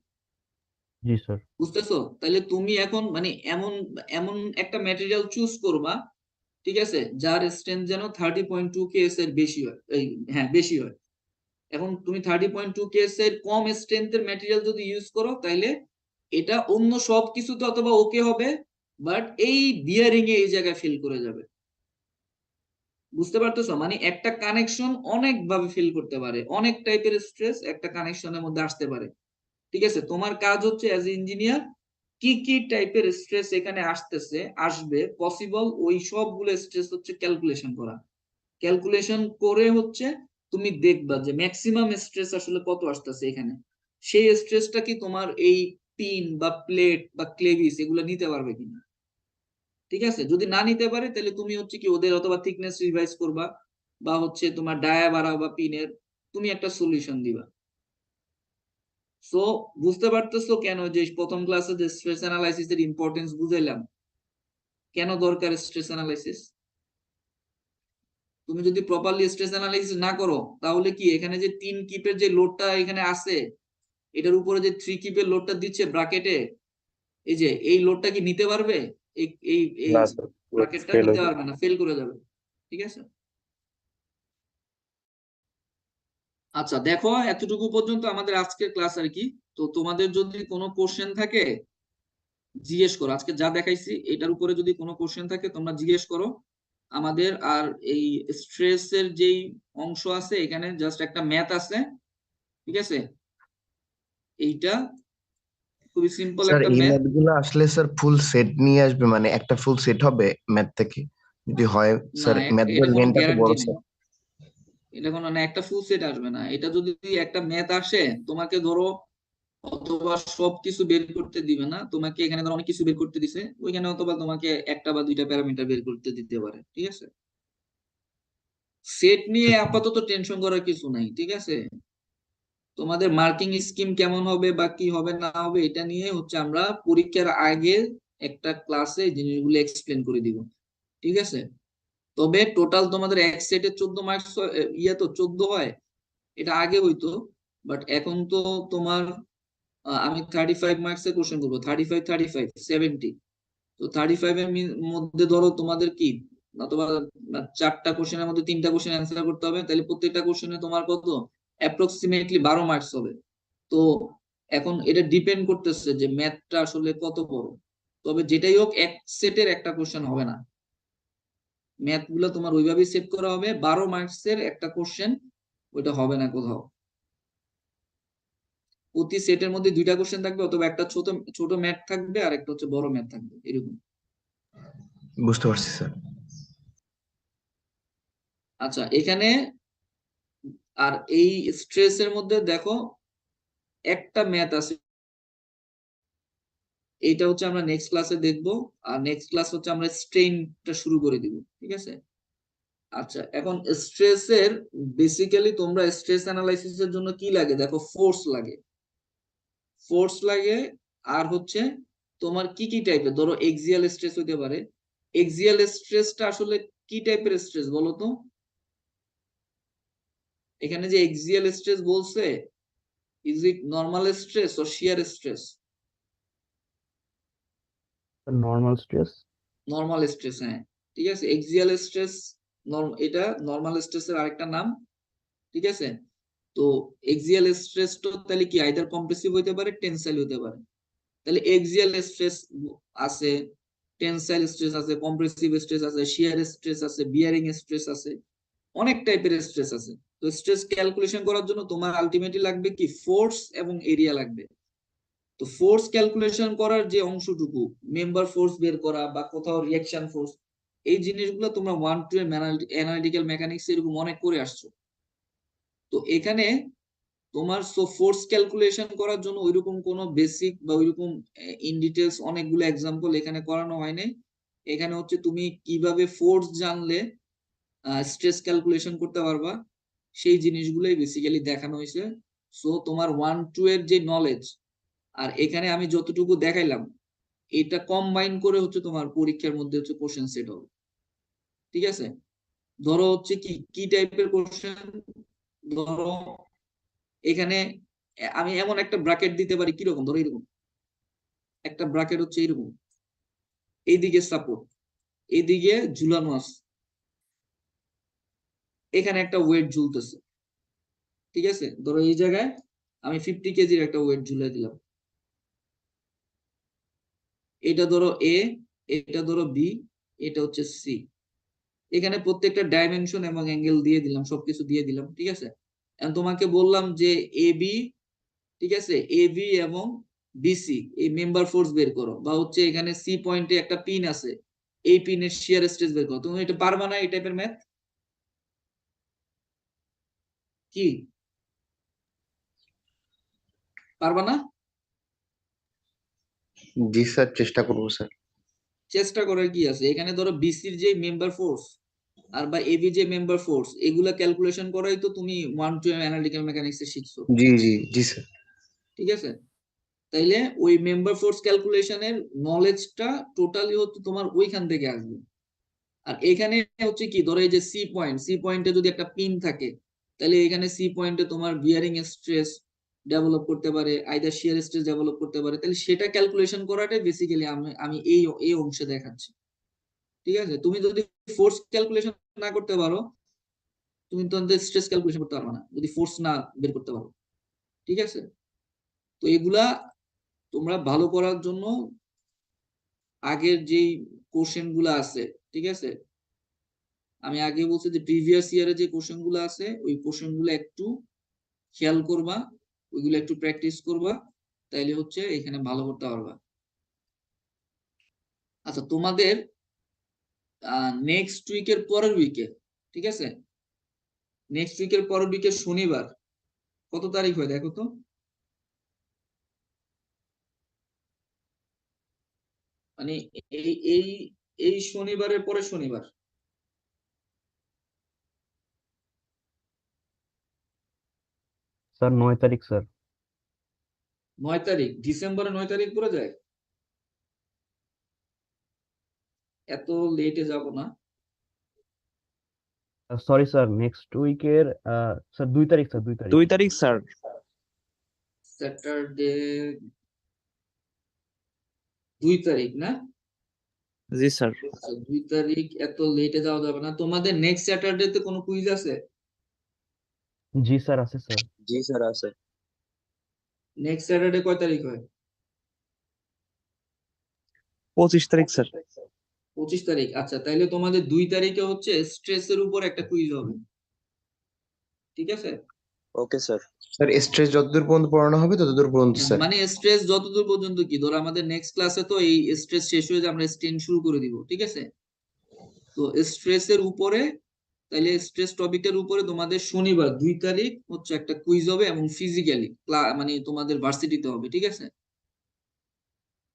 জি স্যার। বুঝতেছো? তাহলে তুমি এখন মানে এমন এমন একটা ম্যাটেরিয়াল চুজ করবা, ঠিক আছে, যার স্ট্রেংথ যেন 30.2 কেএস এর বেশি হয়, হ্যাঁ বেশি হয়। এখন তুমি 30.2 কেএস এর কম স্ট্রেংথের ম্যাটেরিয়াল যদি ইউজ করো তাইলে এটা অন্য সব কিছুতে অথবা ওকে হবে, বাট এই বিয়ারিং এ এই জায়গায় ফেল করে যাবে। বুঝতে পারতেছো? মানে একটা কানেকশন অনেক ভাবে ফেল করতে পারে, অনেক টাইপের স্ট্রেস একটা কানেকশনের মধ্যে আসতে পারে। ঠিক আছে, তোমার কাজ হচ্ছে অ্যাজ এ ইঞ্জিনিয়ার কি কি টাইপের স্ট্রেস এখানে আসবে পসিবল ওই সবগুলো স্ট্রেস হচ্ছে ক্যালকুলেশন করা। ক্যালকুলেশন করে হচ্ছে তুমি দেখবা যে ম্যাক্সিমাম স্ট্রেস আসলে কত আসতেছে এখানে, সেই স্ট্রেসটা কি তোমার এই পিন বা প্লেট বা ক্লেভিস এগুলো নিতে পারবে কিনা। ঠিক আছে, যদি না নিতে পারে তাহলে তুমি হচ্ছে কি ওদের অথবা থিকনেস রিভাইজ করবা বা হচ্ছে তোমার ডায়া বাড়াও বা পিনের তুমি একটা সলিউশন দিবা। সো বুঝতে পারতেছো কেন যে প্রথম ক্লাসে যে স্ট্রেস অ্যানালাইসিস এর ইম্পর্টেন্স বুঝাইলাম, কেন দরকার স্ট্রেস অ্যানালাইসিস। তুমি যদি প্রপারলি স্ট্রেস অ্যানালাইসিস না করো তাহলে কি এখানে যে 3 কিপের যে লোডটা এখানে আছে এটার উপরে যে 3 কিপের লোডটা দিচ্ছে ব্র্যাকেটে, এই যে এই লোডটা কি নিতে পারবে, এই এই এই না স্যার, ব্র্যাকেটটা ফেল নিতে হয়ে পারবে না, ফেল করে যাবে। ঠিক আছে, আচ্ছা দেখো এতটুকু পর্যন্ত আমাদের আজকের ক্লাস আর কি। তো তোমাদের যদি কোনো কোশ্চেন থাকে জিজ্ঞেস করো, আজকে যা দেখাইছি এটার উপরে যদি কোনো কোশ্চেন থাকে তোমরা জিজ্ঞেস করো আমাদের। আর এই স্ট্রেস এর যেই অংশ আছে এখানে জাস্ট একটা ম্যাথ আছে, ঠিক আছে, এইটা খুবই সিম্পল স্যার একটা এই ম্যাথ। ম্যাথ গুলো আসলে স্যার ফুল সেট নিয়ে আসবে, মানে একটা ফুল সেট হবে ম্যাথ থেকে যদি হয় না স্যার, ম্যাথ এটা গুলোর কোনো লেন্থ এত গ্যারান্টি বড় নেই, স্যার। এটা কোনো না একটা ফুল সেট আসবে না। এটা যদি একটা ম্যাথ আসে তোমাকে ধরো অথবা সবকিছু বের করতে দিবে না, তোমাকে এখানে ধরো অনেক কিছু বের করতে দিছে, ওইখানে অথবা তোমাকে একটা বা দুইটা প্যারামিটার বের করতে দিতে পারে। ঠিক আছে, সেট নিয়ে আপাতত টেনশন করার কিছু নাই। ঠিক আছে, তোমাদের মার্কিং স্কিম কেমন হবে বা কি হবে না হবে এটা নিয়ে হচ্ছে আমরা পরীক্ষার আগে একটা ক্লাসে জিনিসগুলো এক্সপ্লেন করে দিব। ঠিক আছে, তবে টোটাল তোমাদের এক সেটে 14 মার্কস, ইয়া তো 14 হয়, এটা আগে হইতো, বাট এখন তো তোমার আমি 35 মার্কসের কোশ্চেন করবো, 35 35 70। তো 35 এর মধ্যে ধরো তোমাদের কি অথবা 4টা কোশ্চেনের মধ্যে 3টা কোশ্চেন অ্যান্সার করতে হবে, তাহলে প্রত্যেকটা কোশ্চেনে তোমার কত অ্যাপ্রক্সিমেটলি 12 মার্কস হবে। তো এখন এটা ডিপেন্ড করতেছে যে ম্যাথটা আসলে কত বড়। তবে যেটাই হোক এক সেটের একটা কোশ্চেন হবে না, ম্যাথ গুলো তোমার ওইভাবেই সেট করা হবে, 12 মার্কসের একটা কোশ্চেন ওইটা হবে না কোথাও। প্রতি সেটের মধ্যে 2টা কোশ্চেন থাকবে অথবা একটা ছোট ছোট ম্যাথ থাকবে আর একটা হচ্ছে বড় ম্যাথ থাকবে, এরকম। বুঝতে পারছি স্যার। আচ্ছা এখানে আর এই স্ট্রেস এর মধ্যে দেখো একটা ম্যাথ আছে, এইটা হচ্ছে আমরা নেক্সট ক্লাসে দেখবো। আর নেক্সট ক্লাস হচ্ছে আমরা স্ট্রেইনটা শুরু করে দিব। ঠিক আছে, আচ্ছা এখন স্ট্রেস এর বেসিক্যালি তোমরা স্ট্রেস অ্যানালাইসিস এর জন্য কি লাগে দেখো, ফোর্স লাগে, ফোর্স লাগে, আর হচ্ছে তোমার কি কি টাইপের, ধরো এক্সিয়াল স্ট্রেস হইতে পারে। এক্সিয়াল স্ট্রেসটা আসলে কি টাইপের স্ট্রেস বলো তো, এখানে যে এক্সিয়াল স্ট্রেস বলছে, is it normal stress or shear stress? Normal stress. Normal stress, হ্যাঁ ঠিক আছে, এক্সিয়াল স্ট্রেস এটা নর্মাল স্ট্রেসের আরেকটা নাম, ঠিক আছে? তো এক্সিয়াল স্ট্রেস তো তাহলে কি আইদার কম্প্রেসিভ হইতে পারে, টেনসাইল হইতে পারে। তাহলে এক্সিয়াল স্ট্রেস আছে, টেনসাইল স্ট্রেস আছে, কম্প্রেসিভ স্ট্রেস আছে, শিয়ার স্ট্রেস আছে, বিয়ারিং স্ট্রেস আছে, অনেক টাইপের স্ট্রেস আছে। তো স্ট্রেস ক্যালকুলেশন করার জন্য তোমার আলটিমেটলি লাগবে কি ফোর্স এবং এরিয়া লাগবে। তো ফোর্স ক্যালকুলেশন করার যে অংশটুকু, মেম্বার ফোর্স বের করা বা কোথাও রিঅ্যাকশন ফোর্স, এই জিনিসগুলো তোমরা 1-2 এর অ্যানালিটিক্যাল মেকানিক্স এরকম অনেক করে আসছো। তো এখানে তোমার ফোর্স ক্যালকুলেশন করার জন্য ওইরকম কোনো বেসিক বা ওইরকম ইন ডিটেলস অনেকগুলো এক্সাম্পল এখানে করানো হয়নি। এখানে হচ্ছে তুমি কিভাবে ফোর্স জানলে স্ট্রেস ক্যালকুলেশন করতে পারবা, সেই জিনিসগুলোই বেসিক্যালি দেখানো হয়েছে। সো তোমার 1-2 এর যে নলেজ আর এখানে আমি যতটুকু দেখাইলাম, এটা কম্বাইন করে হচ্ছে তোমার পরীক্ষার মধ্যে হচ্ছে কোশ্চেন সেট হবে, ঠিক আছে? ধরো হচ্ছে কি কি টাইপের কোশ্চেন, ধরো এখানে আমি এমন একটা ব্র্যাকেট দিতে পারি, কিরকম ধরো এরকম একটা ব্র্যাকেট হচ্ছে এরকম, এইদিকে সাপোর্ট, এইদিকে ঝুলানো আছে, এখানে একটা ওয়েট ঝুলতেছে, ঠিক আছে? ধরো এই জায়গায় আমি 50 কেজির একটা ওয়েট ঝুলাই দিলাম, এটা ধরো এ, এটা ধরো বি, এটা হচ্ছে সি। এখানে প্রত্যেকটা ডাইমেনশন এবং অ্যাঙ্গেল দিয়ে দিলাম, সবকিছু দিয়ে দিলাম, ঠিক আছে? এখন তোমাকে বললাম যে এ বি, ঠিক আছে, এ বি এবং বিসি এই মেম্বার ফোর্স বের করো, বা হচ্ছে এখানে সি পয়েন্টে একটা পিন আছে, এই পিনের শিয়ার স্ট্রেস বের করো। তুমি এটা পারবা না এই টাইপের ম্যাথ? কি পারবা না? জি স্যার, চেষ্টা করবো স্যার। চেষ্টা করার কি আছে, এখানে ধরো বিসির যে মেম্বার ফোর্স আর বা এবি যে মেম্বার ফোর্স, এগুলা ক্যালকুলেশন করাই তো তুমি 1-2 অ্যানালিটিক্যাল মেকানিক্সে শিখছো, জি জি জি স্যার। ঠিক আছে? তাইলে ওই মেম্বার ফোর্স ক্যালকুলেশনের নলেজটা টোটালি হচ্ছে তোমার ওইখান থেকে আসবে। আর এখানে হচ্ছে কি, ধরো এই যে সি পয়েন্টে যদি একটা পিন থাকে, তাহলে এখানে সি পয়েন্টে তোমার বিয়ারিং স্ট্রেস ডেভেলপ করতে পারে, আইদার শিয়ার স্ট্রেস ডেভেলপ করতে পারে। তাহলে সেটা ক্যালকুলেশন করাটাই বেসিক্যালি আমি এই অংশে দেখাচ্ছি, ঠিক আছে? তুমি যদি ফোর্স ক্যালকুলেশন না করতে পারো, তুমি তো স্ট্রেস ক্যালকুলেশন করতে পারবে না যদি ফোর্স না বের করতে পারো, ঠিক আছে? তো এগুলা তোমরা ভালো করার জন্য আগের যেই কোশ্চেন গুলা আছে, ঠিক আছে, আমি আগে বলছি যে প্রিভিয়াস ইয়ারে যে কোশ্চেন গুলো আছে, ওই কোশ্চেন গুলো একটু খেয়াল করবা, ওইগুলো একটু প্র্যাকটিস করবা, তাইলে হচ্ছে এখানে ভালো করতে পারবা। আচ্ছা, তোমাদের নেক্সট উইকের পরের উইকে, ঠিক আছে, নেক্সট উইকের পরের উইকে শনিবার কত তারিখ হয় দেখো তো? মানে এই এই এই শনিবারের পরে শনিবার, স্যার 9 তারিখ স্যার। 9 তারিখ, ডিসেম্বরের 9 তারিখ পড়ে যায়? এত লেটে যাব না। সরি স্যার, নেক্সট উইকের স্যার 2 তারিখ স্যার, 2 তারিখ। 2 তারিখ স্যার। স্যাটারডে 2 তারিখ না? জি স্যার। আচ্ছা, 2 তারিখ এত লেটে যাওয়া যাবে না। তোমাদের নেক্সট স্যাটারডে তে কোনো কুইজ আছে? জি স্যার, আছে স্যার। জি স্যার আছে। নেক্সট স্যাটারডে কয় তারিখ হয়? 25 তারিখ স্যার। 25 তারিখ। আচ্ছা, তাইলে তোমাদের 2 তারিখে হচ্ছে স্ট্রেসের উপর একটা কুইজ হবে, ঠিক আছে? Okay sir. স্যার স্ট্রেস যতদূর পর্যন্ত পড়ানো হবে ততদূর পর্যন্ত স্যার। মানে স্ট্রেস যতদূর পর্যন্ত কি, ধরো আমাদের নেক্সট ক্লাসে তো এই স্ট্রেস শেষ হয়ে যায়, আমরা স্টেন শুরু করে দিব, ঠিক আছে? তো স্ট্রেসের উপরে, তাহলে স্ট্রেস টপিকের উপরে তোমাদের শনিবার 2 তারিখ হচ্ছে একটা কুইজ হবে, এবং ফিজিক্যালি মানে তোমাদের ভার্সিটিতে হবে, ঠিক আছে?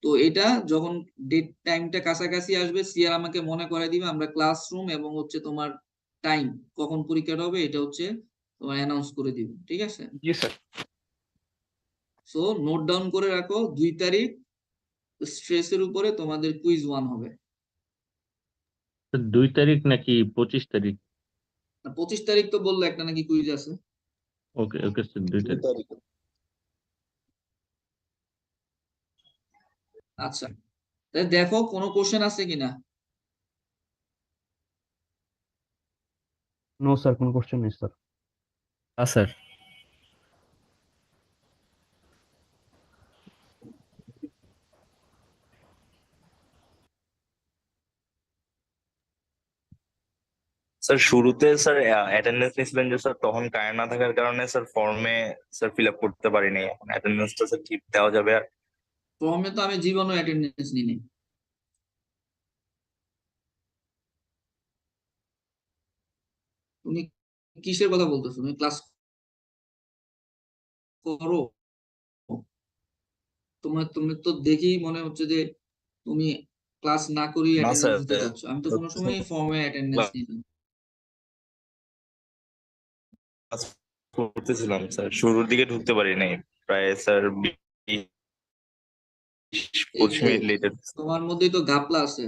তো এটা যখন ডেট টাইমটা কাছাকাছি আসবে, সিয়ার আমাকে মনে করে দিবে, আমরা ক্লাসরুম এবং হচ্ছে তোমার টাইম কখন পরীক্ষাটা হবে এটা হচ্ছে তোমার অ্যানাউন্স করে দিব, ঠিক আছে? জি স্যার। সো নোট ডাউন করে রাখো, 2 তারিখ স্ট্রেসের উপরে তোমাদের কুইজ 1 হবে। 2 তারিখ নাকি 25 তারিখ? 25 তারিখ তো বললো একটা নাকি কুইজ আছে। ওকে ওকে স্যার, 2 2 তারিখ। তারিখ। আচ্ছা, তাহলে দেখো কোনো কোশ্চেন আছে কিনা। নো স্যার, কোনো কোশ্চেন নেই স্যার। স্যার স্যার শুরুতে স্যার অ্যাটেন্ডেন্স নিয়েছিলেন যে স্যার, তখন কারেন্ট না থাকার কারণে স্যার ফর্মে স্যার ফিল আপ করতে পারিনি। এখন অ্যাটেন্ডেন্সটা স্যার কি দেওয়া যাবে? আর ফর্মে তো আমি জীবনও অ্যাটেন্ডেন্স নিই। তুমি কিসের কথা বলতেছো? তুমি ক্লাস করো? তুমি তো দেখেই মনে হচ্ছে যে তুমি ক্লাস না করেই না অ্যাটেন্ডেন্স স্যার, দিতে যাচ্ছ। আমি তো কোনো সময় ফর্মে অ্যাটেন্ডেন্স নিই না। ক্লাস করতেছিলাম স্যার, শুরুর দিকে ঢুকতে পারিনি, প্রায় স্যার 20-25 মিনিট লেটে। তোমার মধ্যেই তো গাপলা আছে।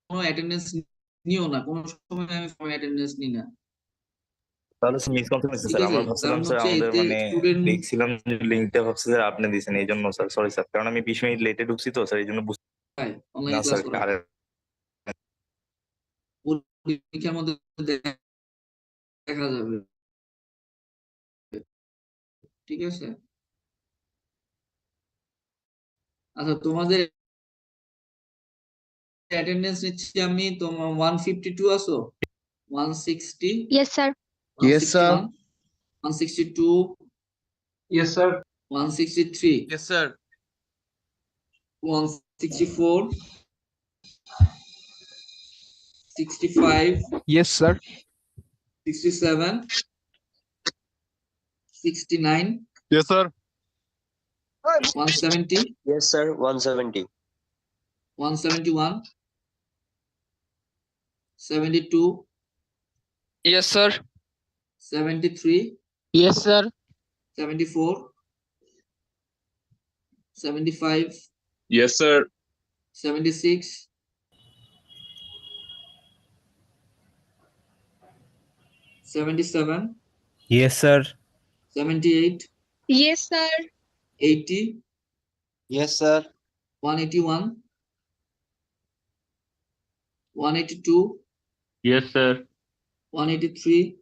কোনো অ্যাটেন্ডেন্স নিও না, কোনো সময় আমি ফর্মে অ্যাটেন্ডেন্স নিই না। তাহলে স্যার মিসকনসেপ্ট হচ্ছে ঠিক স্যার, আছে, আমরা ভাবছিলাম কারণ স্যার হচ্ছে আমাদের এতে মানে স্টুডেন্ট দেখছিলাম যে লিঙ্কটা ভাবছি স্যার আপনি দিয়েছেন, এই জন্য স্যার সরি স্যার, কারণ আমি 20 মিনিট লেটে ঢুকছি তো স্যার, এই জন্য বুঝতে না অনলাইনে ক্লাস স্যার। করা আরে পরীক্ষার মধ্যে দেখা যাবে। ঠিক আছে, আচ্ছা তোমাদের অ্যাটেন্ডেন্স নিচ্ছি আমি। তোমার 152 আছো, 160, Yes, sir. Yes, sir. 161, 162, Yes, sir. 163, Yes, sir. 164, 65, Yes, sir. 67, 69, Yes, sir. 170, Yes, sir. 170. 171, 72, Yes, sir. 73, Yes, sir. 74, 75, Yes, sir. 76, 77, yes sir 78, Yes, sir. 80, Yes, sir. 181, 182, Yes, sir. 183,